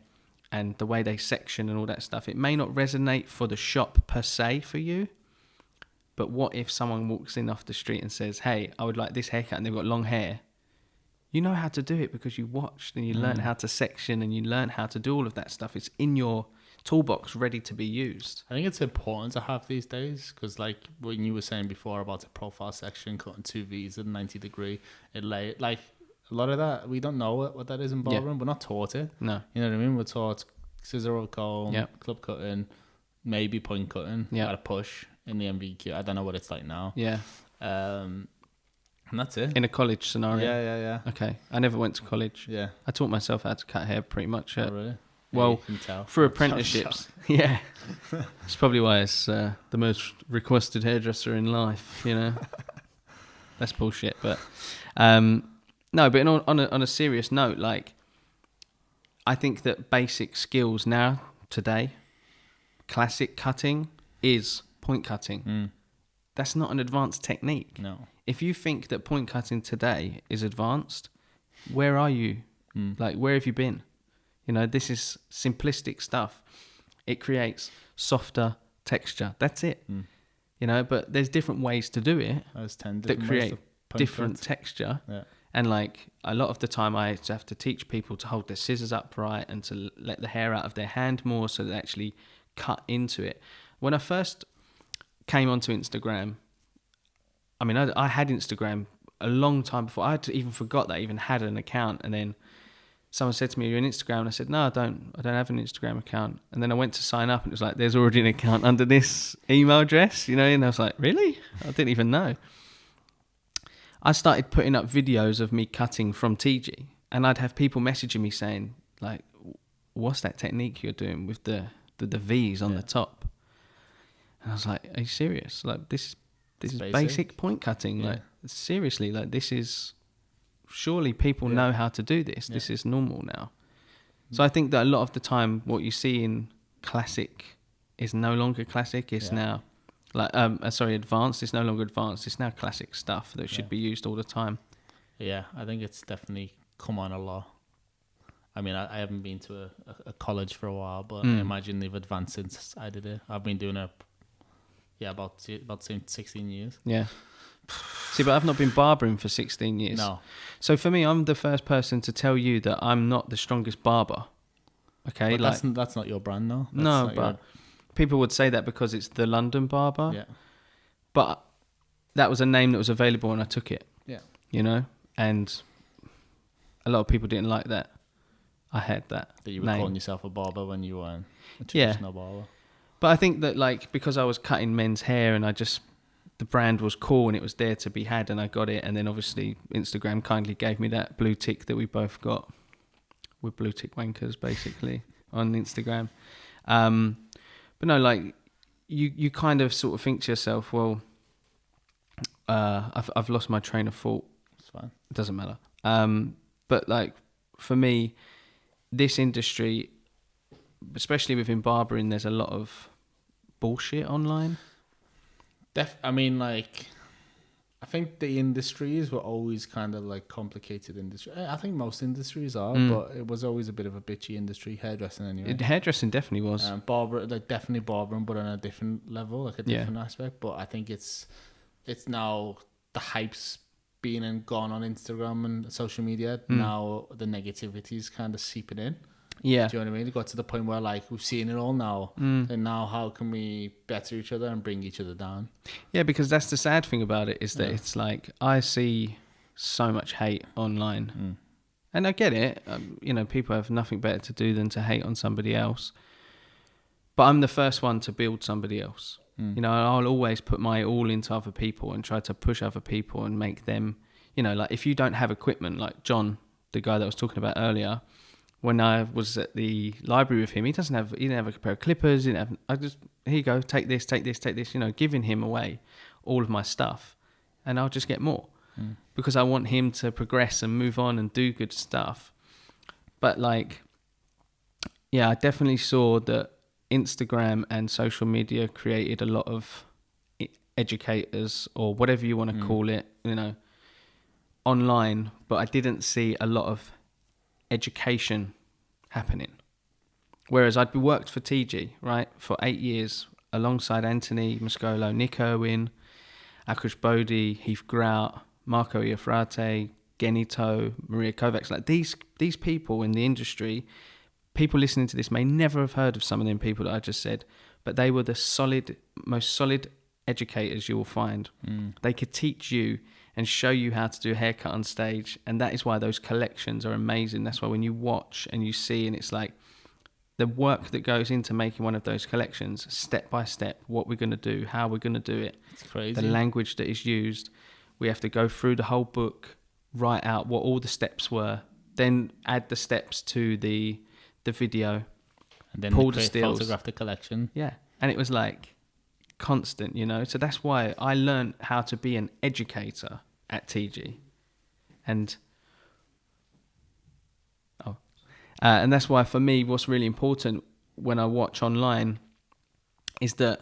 and the way they section and all that stuff, it may not resonate for the shop per se for you, but what if someone walks in off the street and says, hey, I would like this haircut, and they've got long hair? You know how to do it because you watched and you learn how to section and you learn how to do all of that stuff. It's in your toolbox ready to be used. I think it's important to have these days, because like when you were saying before about the profile section, cutting 2 V's at 90 degree, like a lot of that, we don't know what that is in barbering. We're not taught it. No. You know what I mean? We're taught scissor or comb, club cutting, maybe point cutting, at a push in the MVQ. I don't know what it's like now. Yeah. And that's it. In a college scenario. Yeah. Okay. I never went to college. Yeah. I taught myself how to cut hair pretty much. Oh, really? Well, you can tell. through apprenticeships. Yeah. It's probably why it's the most requested hairdresser in life, you know. That's bullshit. But no, but on a serious note, like, I think that basic skills now, today, classic cutting is point cutting. That's not an advanced technique. No. If you think that point cutting today is advanced, where are you? Like, where have you been? You know, this is simplistic stuff. It creates softer texture. That's it. You know, but there's different ways to do it that create different texture. Yeah. And like a lot of the time I have to teach people to hold their scissors upright and to let the hair out of their hand more so they actually cut into it. When I first came onto Instagram, I mean, I had Instagram a long time before. I had even forgot that I even had an account, and then someone said to me, "You're on Instagram?" And I said, "No, I don't have an Instagram account." And then I went to sign up, and it was like, "There's already an account under this email address," you know. And I was like, "Really? I didn't even know." I started putting up videos of me cutting from TG, and I'd have people messaging me saying, like, "What's that technique you're doing with the V's on the top?" And I was like, "Are you serious? Like, this is basic point cutting. Like, seriously, like, this is." Surely people know how to do this. This is normal now. So I think that a lot of the time what you see in classic is no longer classic. It's now like advanced. It's no longer advanced. It's now classic stuff that should be used all the time. Yeah, I think it's definitely come on a lot. I mean, I haven't been to a college for a while, but I imagine they've advanced since I did it. I've been doing it about 16 years. Yeah. See, but I've not been barbering for 16 years. No. So for me, I'm the first person to tell you that I'm not the strongest barber. Okay, but that's not your brand, though. No, but people would say that because it's the London Barber. Yeah. But that was a name that was available, and I took it. Yeah. You know, and a lot of people didn't like that. I had that. That you were calling yourself a barber when you weren't a traditional barber. But I think that, like, because I was cutting men's hair, and the brand was cool and it was there to be had, and I got it. And then obviously Instagram kindly gave me that blue tick that we both got. We're blue tick wankers basically on Instagram. But no, like you kind of sort of think to yourself, well, I've lost my train of thought. It's fine. It doesn't matter. But like for me, this industry, especially within barbering, there's a lot of bullshit online. I mean, like, I think the industries were always kind of like complicated industry. I think most industries are, but it was always a bit of a bitchy industry. Hairdressing, anyway. Hairdressing definitely was. Definitely barbering, but on a different level, like a different aspect. But I think it's now the hype's been and gone on Instagram and social media. Now the negativity's kind of seeping in. Yeah. Do you know what I mean? It got to the point where, like, we've seen it all now. And now how can we better each other and bring each other down? Yeah, because that's the sad thing about it, is that it's like, I see so much hate online. And I get it. You know, people have nothing better to do than to hate on somebody else. But I'm the first one to build somebody else. You know, I'll always put my all into other people and try to push other people and make them, you know, like, if you don't have equipment, like John, the guy that I was talking about earlier, when I was at the library with him, he didn't have a pair of clippers. Here you go, take this, you know, giving him away all of my stuff, and I'll just get more. because I want him to progress and move on and do good stuff. But like, yeah, I definitely saw that Instagram and social media created a lot of educators, or whatever you want to call it, you know, online, but I didn't see a lot of education happening. Whereas I'd worked for TG, right, for 8 years alongside Anthony Moscolo, Nick Irwin, Akush Bodhi, Heath Grout, Marco Iafrate, Genito, Maria Kovacs. Like these people in the industry, people listening to this may never have heard of some of them people that I just said, but they were the most solid educators you will find. They could teach you and show you how to do a haircut on stage, and that is why those collections are amazing. That's why when you watch and you see, and it's like the work that goes into making one of those collections, step by step, what we're going to do, how we're going to do it, it's crazy. The language that is used. We have to go through the whole book, write out what all the steps were, then add the steps to the video, and then pull the stills, photograph the collection. Yeah, and it was like constant, you know. So that's why I learned how to be an educator at TG, and that's why for me, what's really important when I watch online is that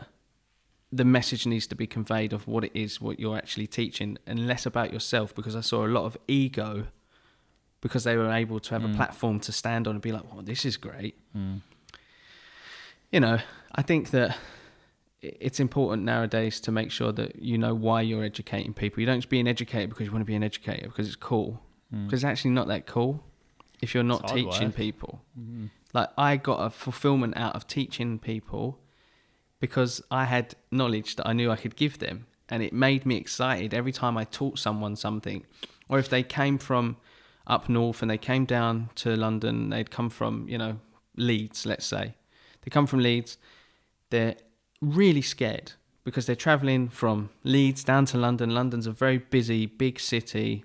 the message needs to be conveyed of what it is, what you're actually teaching, and less about yourself, because I saw a lot of ego because they were able to have a platform to stand on and be like, well, this is great. You know, I think that it's important nowadays to make sure that you know why you're educating people. You don't just be an educator because you want to be an educator because it's cool. Because it's actually not that cool if you're not teaching people. Like, I got a fulfillment out of teaching people because I had knowledge that I knew I could give them, and it made me excited every time I taught someone something. Or if they came from up north and they came down to London, they'd come from, you know, Leeds, let's say. They come from Leeds, they're really scared because they're travelling from Leeds down to London. London's a very busy, big city.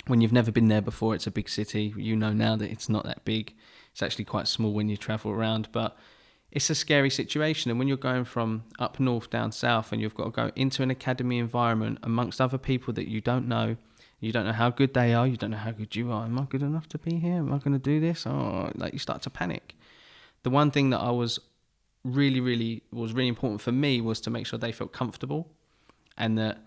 When you've never been there before, it's a big city. You know now that it's not that big. It's actually quite small when you travel around, but it's a scary situation. And when you're going from up north down south and you've got to go into an academy environment amongst other people that you don't know how good they are, you don't know how good you are. Am I good enough to be here? Am I going to do this? Oh, like, you start to panic. The one thing that I was really important for me was to make sure they felt comfortable, and that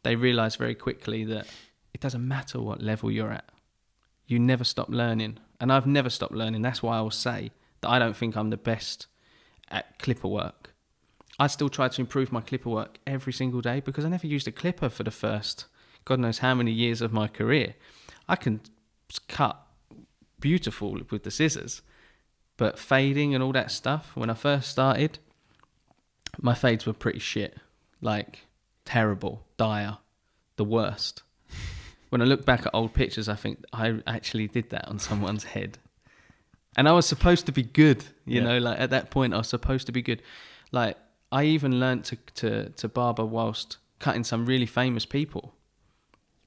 they realised very quickly that it doesn't matter what level you're at. You never stop learning. And I've never stopped learning. That's why I will say that I don't think I'm the best at clipper work. I still try to improve my clipper work every single day because I never used a clipper for the first God knows how many years of my career. I can cut beautiful with the scissors, but fading and all that stuff, when I first started, my fades were pretty shit. Like, terrible, dire, the worst. When I look back at old pictures, I think I actually did that on someone's head. And I was supposed to be good, you know, like at that point I was supposed to be good. Like, I even learnt to barber whilst cutting some really famous people.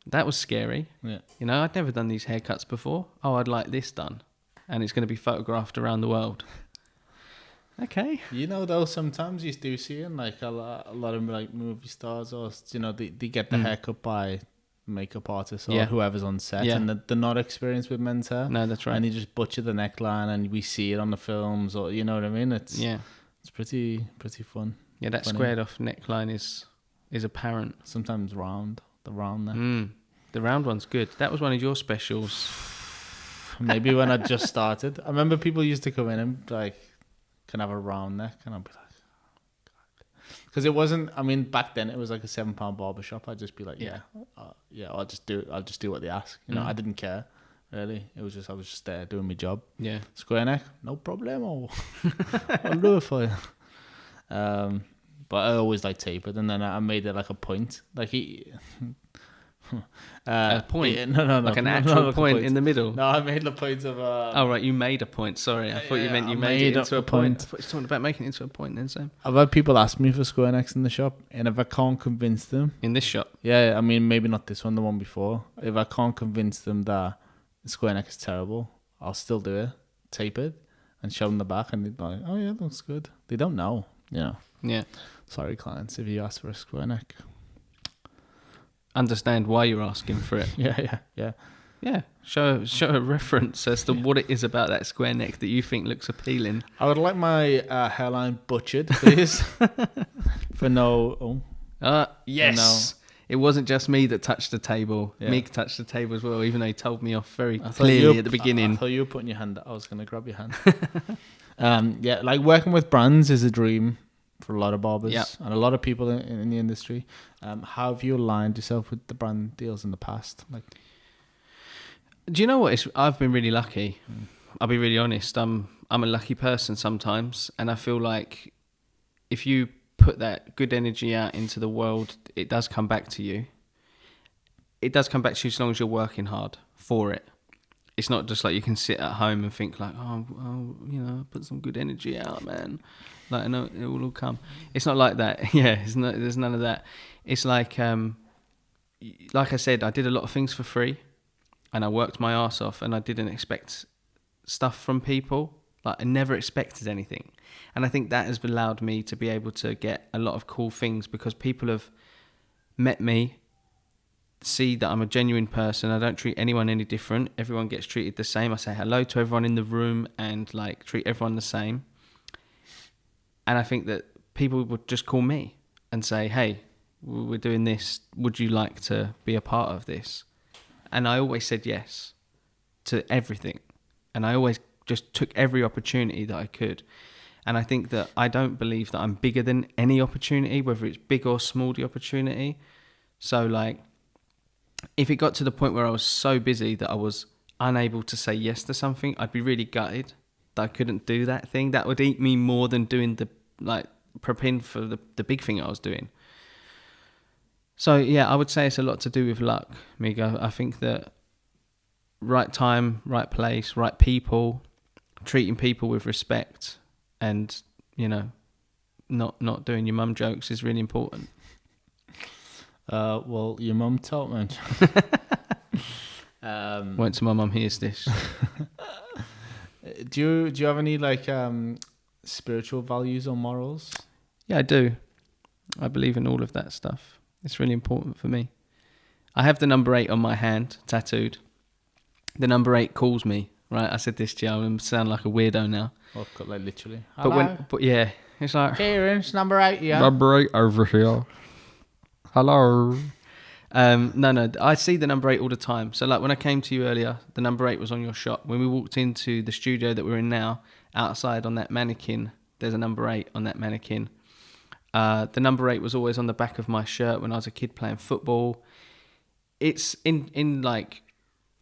That was scary. Yeah. You know, I'd never done these haircuts before. Oh, I'd like this done. And it's going to be photographed around the world. Okay. You know, though, sometimes you do see it, like a lot of like movie stars, or, you know, they get the haircut by makeup artists or whoever's on set, and they're not experienced with men's hair. No, that's right. And you just butcher the neckline, and we see it on the films, or, you know what I mean? It's pretty fun. Yeah, that funny. Squared off neckline is apparent. Sometimes round. The round neck. The round one's good. That was one of your specials. Maybe when I just started. I remember people used to come in and like, can I have a round neck? And I'd be like, oh, God. Because it wasn't, I mean, back then it was like a £7 barbershop. I'd just be like, I'll just do what they ask. You know, I didn't care, really. It was just, I was just there doing my job. Yeah. Square neck, no problemo. I'll do it for you. But I always like tapered, and then I made it like a point, like a point. No, like an actual point in the middle. No, I made the point of. Oh right, you made a point. Sorry, I thought you meant you made it into a point. I thought you were talking about making it into a point. Then Sam. I've had people ask me for square necks in the shop, and if I can't convince them in this shop, I mean maybe not this one, the one before. If I can't convince them that the square neck is terrible, I'll still do it, tape it, and show them the back, and they're like, "Oh yeah, that looks good." They don't know, you know. Yeah. Sorry, clients, if you ask for a square neck. understand why you're asking for it. Yeah, show a reference as to what it is about that square neck that you think looks appealing. I would like my hairline butchered, please. For no... Yes. It wasn't just me that touched the table. Yeah. Mig touched the table as well, even though he told me off very clearly at the beginning. I thought you were putting your hand up. I was going to grab your hand. Yeah, like working with brands is a dream for a lot of barbers and a lot of people in the industry. How have you aligned yourself with the brand deals in the past? Like, do you know what? I've been really lucky. I'll be really honest. I'm a lucky person sometimes, and I feel like if you put that good energy out into the world, it does come back to you. It does come back to you as long as you're working hard for it. It's not just like you can sit at home and think like, oh, you know, put some good energy out, man. Like, I know it will all come. It's not like that. Yeah, there's none of that. It's like I said, I did a lot of things for free. And I worked my arse off, and I didn't expect stuff from people. Like, I never expected anything. And I think that has allowed me to be able to get a lot of cool things, because people have met me, see that I'm a genuine person. I don't treat anyone any different. Everyone gets treated the same. I say hello to everyone in the room and like treat everyone the same. And I think that people would just call me and say, hey, we're doing this. Would you like to be a part of this? And I always said yes to everything. And I always just took every opportunity that I could. And I think that I don't believe that I'm bigger than any opportunity, whether it's big or small, the opportunity. So like, if it got to the point where I was so busy that I was unable to say yes to something, I'd be really gutted that I couldn't do that thing. That would eat me more than doing prepping for the big thing I was doing. So yeah, I would say it's a lot to do with luck, Migo. I think that right time, right place, right people, treating people with respect, and, you know, not doing your mum jokes is really important. Well, your mum taught me. Wait till my mum hears this. Do you have any like spiritual values or morals? Yeah, I do. I believe in all of that stuff. It's really important for me. I have the number 8 on my hand, tattooed. The number 8 calls me, right? I said this to you, I sound like a weirdo now. Oh, like literally. But yeah, it's like... Kieron, it's number 8, yeah. Number 8 over here. Hello. No, I see the number 8 all the time. So like when I came to you earlier, the number 8 was on your shop. When we walked into the studio that we're in now, outside on that mannequin, there's a number 8 on that mannequin. The number 8 was always on the back of my shirt when I was a kid playing football. It's in like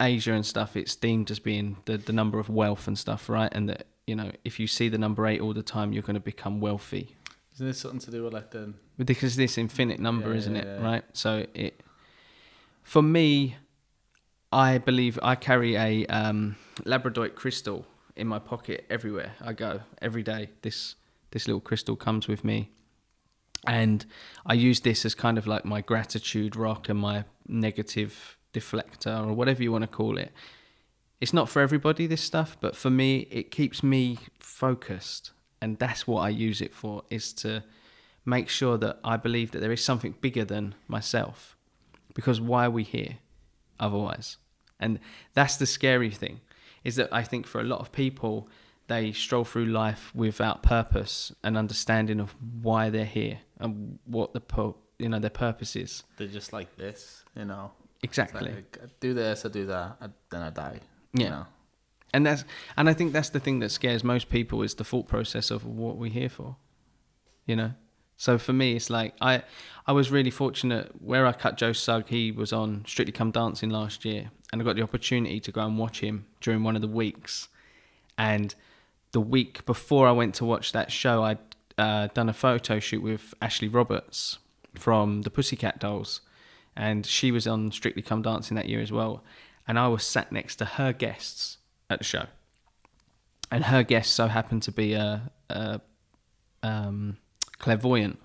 Asia and stuff, it's deemed as being the number of wealth and stuff, right? And that, you know, if you see the number 8 all the time, you're going to become wealthy. Isn't this something to do with like the... Because this infinite number, isn't it? Yeah. Right? So for me, I believe I carry a labradorite crystal in my pocket everywhere I go, every day. This little crystal comes with me. And I use this as kind of like my gratitude rock and my negative deflector, or whatever you want to call it. It's not for everybody, this stuff, but for me, it keeps me focused. And that's what I use it for, is to make sure that I believe that there is something bigger than myself. Because why are we here otherwise? And that's the scary thing, is that I think for a lot of people, they stroll through life without purpose and understanding of why they're here and what their purpose is. They're just like this, you know. Exactly. Like, I do this, I do that, then I die. Yeah. You know? And I think that's the thing that scares most people, is the thought process of what we're here for. You know? So for me, it's like I was really fortunate where I cut Joe Sugg. He was on Strictly Come Dancing last year, and I got the opportunity to go and watch him during one of the weeks. And the week before I went to watch that show, I'd done a photo shoot with Ashley Roberts from the Pussycat Dolls, and she was on Strictly Come Dancing that year as well. And I was sat next to her guests at the show, and her guest so happened to be a clairvoyant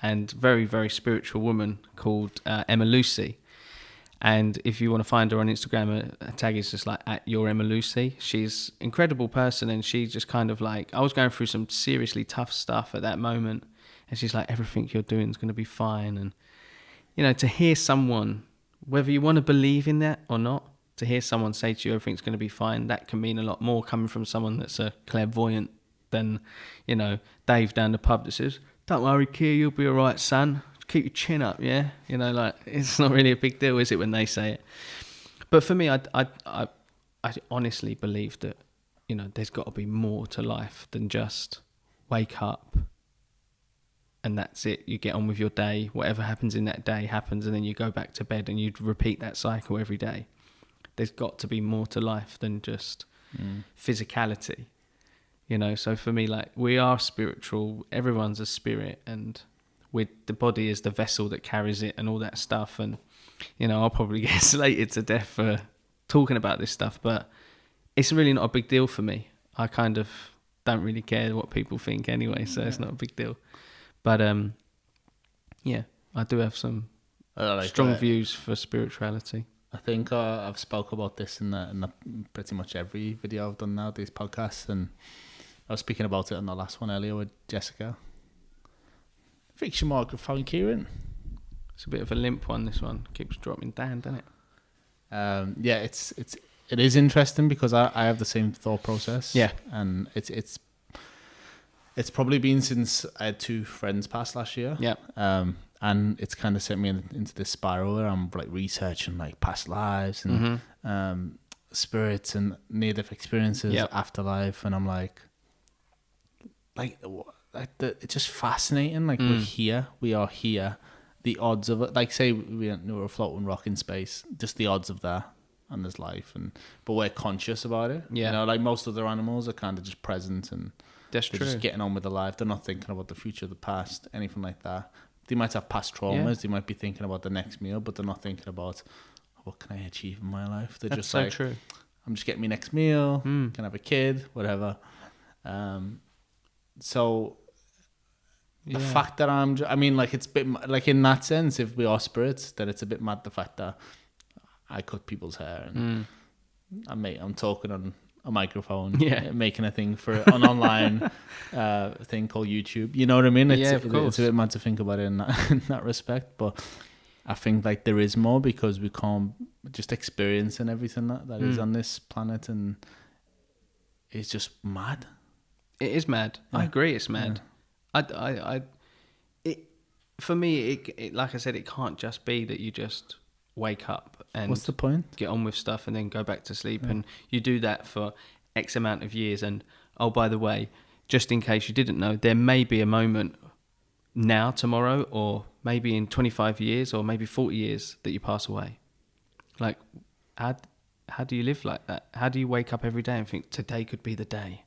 and very, very spiritual woman called Emma Lucy. And if you want to find her on Instagram, her tag is just like @YourEmmaLucy. She's an incredible person, and she's just kind of like, I was going through some seriously tough stuff at that moment, and she's like, everything you're doing is going to be fine. And to hear someone, whether you want to believe in that or not, to hear someone say to you everything's going to be fine, that can mean a lot more coming from someone that's a clairvoyant than, Dave down the pub that says, "Don't worry, Kier, you'll be all right, son. Keep your chin up, yeah?" It's not really a big deal, is it, when they say it? But for me, I honestly believe that, there's got to be more to life than just wake up and that's it. You get on with your day. Whatever happens in that day happens, and then you go back to bed and you repeat that cycle every day. There's got to be more to life than just physicality. So for me, we are spiritual. Everyone's a spirit, and the body is the vessel that carries it and all that stuff. And, I'll probably get slated to death for talking about this stuff, but it's really not a big deal for me. I kind of don't really care what people think anyway, so it's not a big deal. But I do have some strong views for spirituality. I think I've spoke about this in the pretty much every video I've done now, these podcasts, and I was speaking about it in the last one earlier with Jessica. Fix your microphone, Kieran. It's a bit of a limp one, this one. Keeps dropping down, doesn't it? It is interesting because I have the same thought process. Yeah. And it's probably been since I had 2 friends pass last year. Yeah. And it's kind of sent me into this spiral where I'm researching past lives and spirits and near-death experiences, afterlife, and I'm it's just fascinating. We're here, we are here. The odds of it, say we're a floating rock in space, just the odds of that, and there's life, but we're conscious about it. Yeah. Most other animals are kind of just present and that's they're true. just getting on with their life. They're not thinking about the future, the past, anything like that. They might have past traumas. Yeah. They might be thinking about the next meal, but they're not thinking about what can I achieve in my life. They're that's just so true. I'm just getting my next meal. Can have a kid, whatever. So the fact that it's a bit in that sense, if we are spirits, then it's a bit mad the fact that I cut people's hair and I'm talking on a microphone, making a thing for an online thing called YouTube. You know what I mean? Of course. It's a bit mad to think about it in that respect, but I think there is more because we can't just experiencing everything that is on this planet, and it's just mad. It is mad. Yeah. I agree. It's mad. Yeah. For me, it like I said, it can't just be that you just wake up and what's the point? Get on with stuff and then go back to sleep, and you do that for X amount of years. And oh, by the way, just in case you didn't know, there may be a moment now, tomorrow, or maybe in 25 years or maybe 40 years that you pass away. How do you live like that? How do you wake up every day and think today could be the day?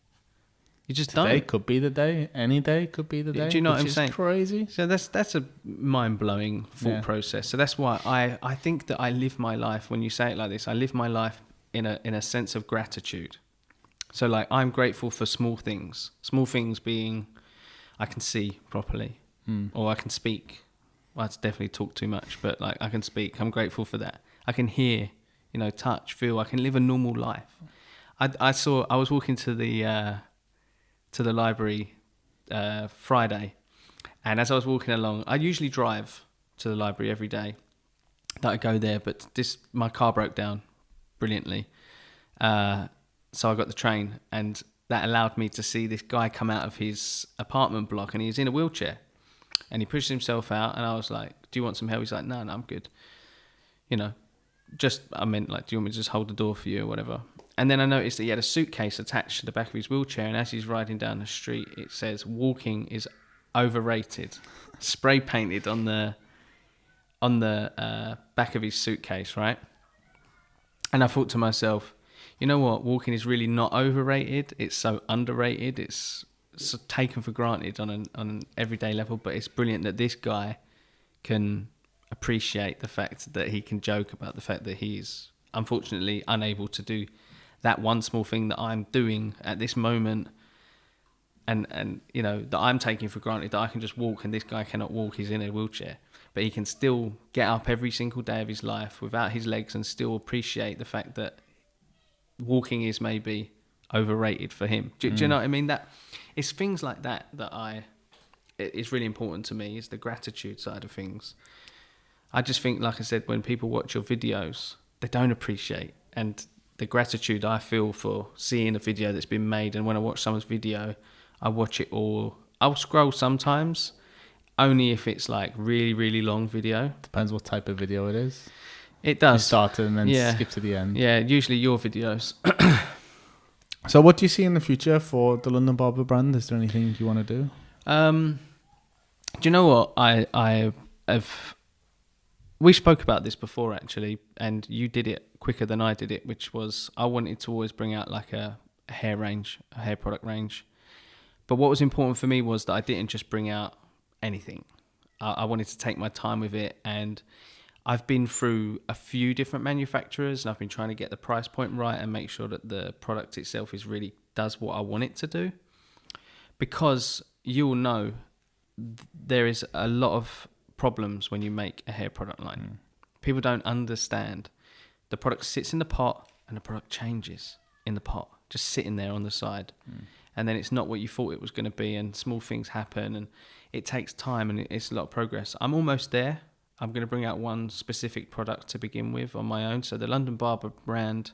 You just don't. Today could be the day. Any day could be the day. Do you know what I'm saying? Crazy. So that's a mind-blowing thought process. So that's why I think that I live my life, when you say it like this, I live my life in a sense of gratitude. So I'm grateful for small things. Small things being I can see properly or I can speak. Well, I definitely talk too much, but I can speak. I'm grateful for that. I can hear, touch, feel. I can live a normal life. I was walking to the library Friday, and as I was walking along, I usually drive to the library every day that I go there, but my car broke down brilliantly, so I got the train, and that allowed me to see this guy come out of his apartment block, and he's in a wheelchair, and he pushed himself out, and I was like, do you want some help? He's like, no, I'm good. I meant do you want me to just hold the door for you or whatever? And then I noticed that he had a suitcase attached to the back of his wheelchair, and as he's riding down the street, it says, "Walking is overrated," spray painted on the back of his suitcase, right? And I thought to myself, you know what? Walking is really not overrated. It's so underrated. It's so taken for granted on an everyday level, but it's brilliant that this guy can appreciate the fact that he can joke about the fact that he's unfortunately unable to do that one small thing that I'm doing at this moment, and that I'm taking for granted, that I can just walk and this guy cannot walk, he's in a wheelchair, but he can still get up every single day of his life without his legs and still appreciate the fact that walking is maybe overrated for him. Do you know what I mean? That it's things like that it's really important to me, is the gratitude side of things. I just think, like I said, when people watch your videos, they don't appreciate. And the gratitude I feel for seeing a video that's been made, and when I watch someone's video, I watch it all. I'll scroll sometimes, only if it's like really, really long video. Depends what type of video it is. It does. You start it and then skip to the end. Yeah, usually your videos. So what do you see in the future for the London Barber brand? Is there anything you want to do? Do you know what? I have... We spoke about this before, actually, and you did it quicker than I did it, which was I wanted to always bring out like a hair range, a hair product range. But what was important for me was that I didn't just bring out anything. I wanted to take my time with it, and I've been through a few different manufacturers, and I've been trying to get the price point right and make sure that the product itself is really does what I want it to do. Because you'll know there is a lot of problems when you make a hair product line. People don't understand. The product sits in the pot and the product changes in the pot, just sitting there on the side. And then it's not what you thought it was going to be, and small things happen, and it takes time, and it's a lot of progress. I'm almost there. I'm going to bring out one specific product to begin with on my own. So the London Barber brand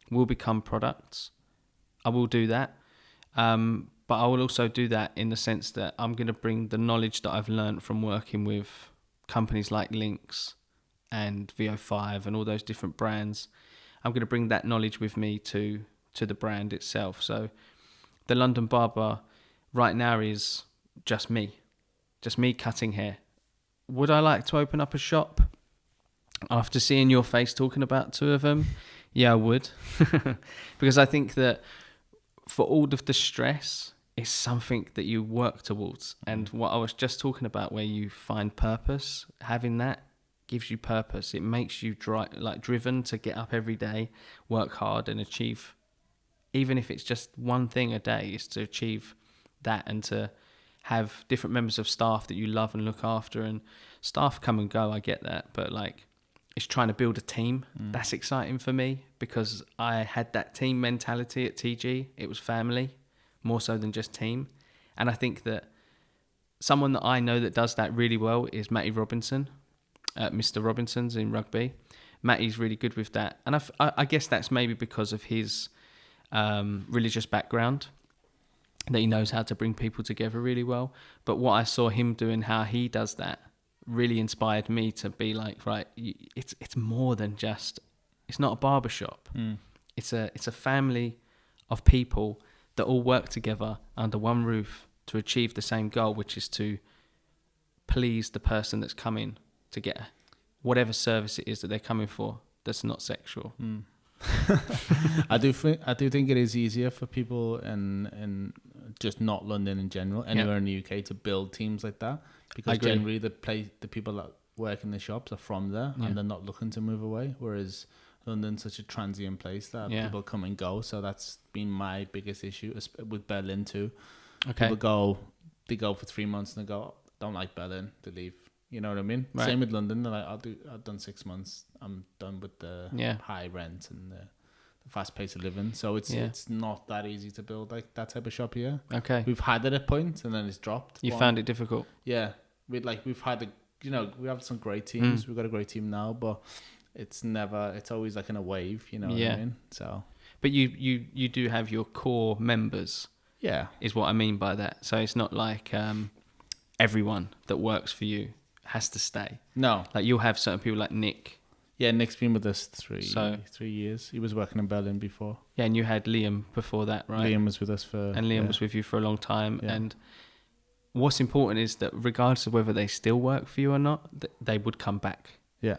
will become products. I will do that. But I will also do that in the sense that I'm going to bring the knowledge that I've learned from working with companies like Lynx and VO5 and all those different brands. I'm going to bring that knowledge with me to the brand itself. So the London Barber right now is just me cutting hair. Would I like to open up a shop? After seeing your face talking about two of them, yeah, I would. Because I think that for all of the stress, it's something that you work towards. And what I was just talking about, where you find purpose, having that gives you purpose. It makes you driven to get up every day, work hard and achieve, even if it's just one thing a day, is to achieve that, and to have different members of staff that you love and look after. And staff come and go, I get that, but like, it's trying to build a team. That's exciting for me, because I had that team mentality at TG. It was family more so than just team. And I think that someone that I know that does that really well is Matty Robinson at Mr. Robinson's in Rugby. Matty's really good with that. And I guess that's maybe because of his religious background, that he knows how to bring people together really well. But what I saw him doing, how he does that, really inspired me to be like, right, it's more than just, it's not a barbershop. It's a family of people that all work together under one roof to achieve the same goal, which is to please the person that's coming to get whatever service it is that they're coming for that's not sexual. I do think it is easier for people in just not London in general, anywhere in the UK, to build teams like that, because generally the people that work in the shops are from there and they're not looking to move away, whereas London's such a transient place that people come and go. So that's been my biggest issue with Berlin too. People they go for 3 months and they go, don't like Berlin, they leave. You know what I mean? Right. Same with London. They're like, I've done 6 months. I'm done with the high rent and the fast pace of living. So it's not that easy to build like that type of shop here. Okay. We've had it at point and then it's dropped. You found it difficult? Yeah. We have some great teams. We've got a great team now, but it's always like in a wave, you know what I mean? So, but you do have your core members. Yeah. Is what I mean by that. So it's not like everyone that works for you has to stay. No. Like, you'll have certain people like Nick. Yeah, Nick's been with us 3 years. He was working in Berlin before. Yeah, and you had Liam before that, right? Liam was with us was with you for a long time. Yeah. And what's important is that regardless of whether they still work for you or not, they would come back. Yeah.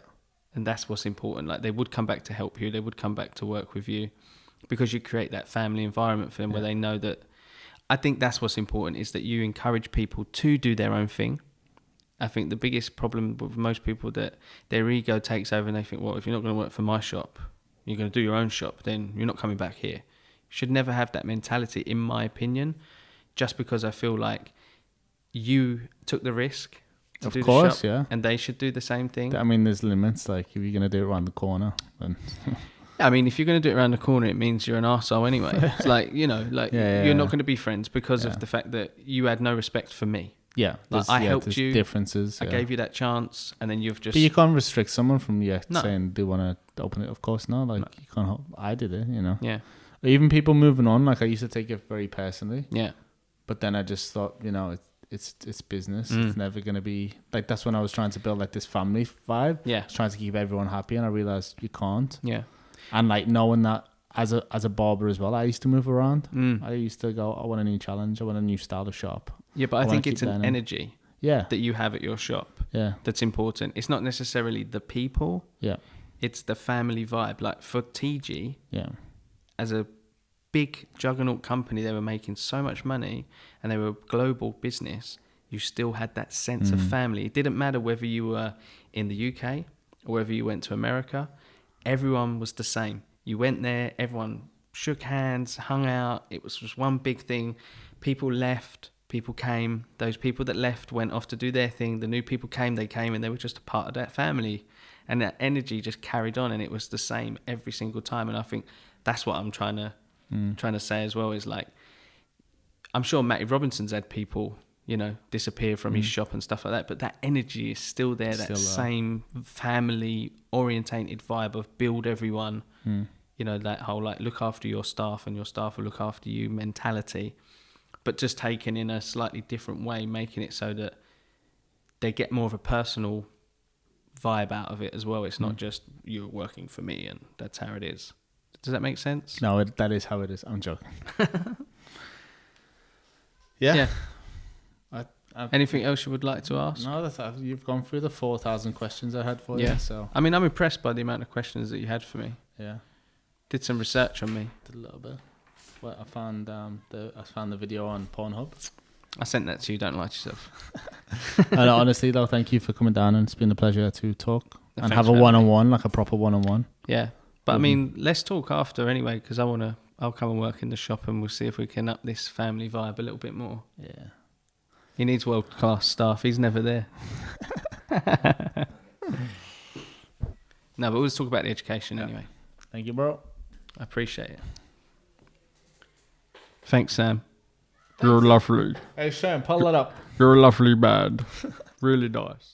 And that's what's important. Like, they would come back to help you. They would come back to work with you, because you create that family environment for them where they know that. I think that's what's important, is that you encourage people to do their own thing. I think the biggest problem with most people, that their ego takes over and they think, well, if you're not going to work for my shop, you're going to do your own shop, then you're not coming back here. You should never have that mentality, in my opinion, just because I feel like you took the risk to do the shop, and they should do the same thing. I mean, there's limits. Like, if you're going to do it around the corner, then... I mean, if you're going to do it around the corner, it means you're an arsehole anyway. It's like, you're not going to be friends because of the fact that you had no respect for me. Yeah, like I helped you. Differences. I gave you that chance, and then you've just. But you can't restrict someone from saying, "Do you want to open it?" Of course, no. Like you can't. I did it, you know. Yeah. Even people moving on, like I used to take it very personally. Yeah. But then I just thought, it's business. It's never gonna be like. That's when I was trying to build like this family vibe. Yeah. I was trying to keep everyone happy, and I realized you can't. Yeah. And like knowing that. As a barber as well, I used to move around. I used to go, I want a new challenge. I want a new style of shop. Yeah, but I think it's an energy that you have at your shop that's important. It's not necessarily the people. Yeah. It's the family vibe. Like for TG, as a big juggernaut company, they were making so much money and they were a global business. You still had that sense of family. It didn't matter whether you were in the UK or whether you went to America. Everyone was the same. You went there, everyone shook hands, hung out. It was just one big thing. People left, people came. Those people that left went off to do their thing. The new people came, and they were just a part of that family. And that energy just carried on, and it was the same every single time. And I think that's what I'm trying to say as well, is like, I'm sure Matty Robinson's had people, disappear from his shop and stuff like that, but that energy is still there, that same family orientated vibe of build everyone, that whole like look after your staff and your staff will look after you mentality, but just taken in a slightly different way, making it so that they get more of a personal vibe out of it as well. It's not just you're working for me and that's how it is. Does that make sense? No, that is how it is. I'm joking. Yeah. Anything else you would like to ask? No, you've gone through the 4,000 questions I had for you. So I mean, I'm impressed by the amount of questions that you had for me. Yeah. Did some research on me. Did a little bit. Well, I found the video on Pornhub. I sent that to you. Don't lie to yourself. And honestly, though, thank you for coming down, and it's been a pleasure to talk and have a one-on-one, like a proper one-on-one. Yeah, but I mean, let's talk after anyway, because I'll come and work in the shop, and we'll see if we can up this family vibe a little bit more. Yeah. He needs world-class staff. He's never there. No, but let's talk about the education anyway. Thank you, bro. I appreciate it. Thanks, Sam. You're lovely. Hey, Sam, pull that up. You're a lovely man. Really nice.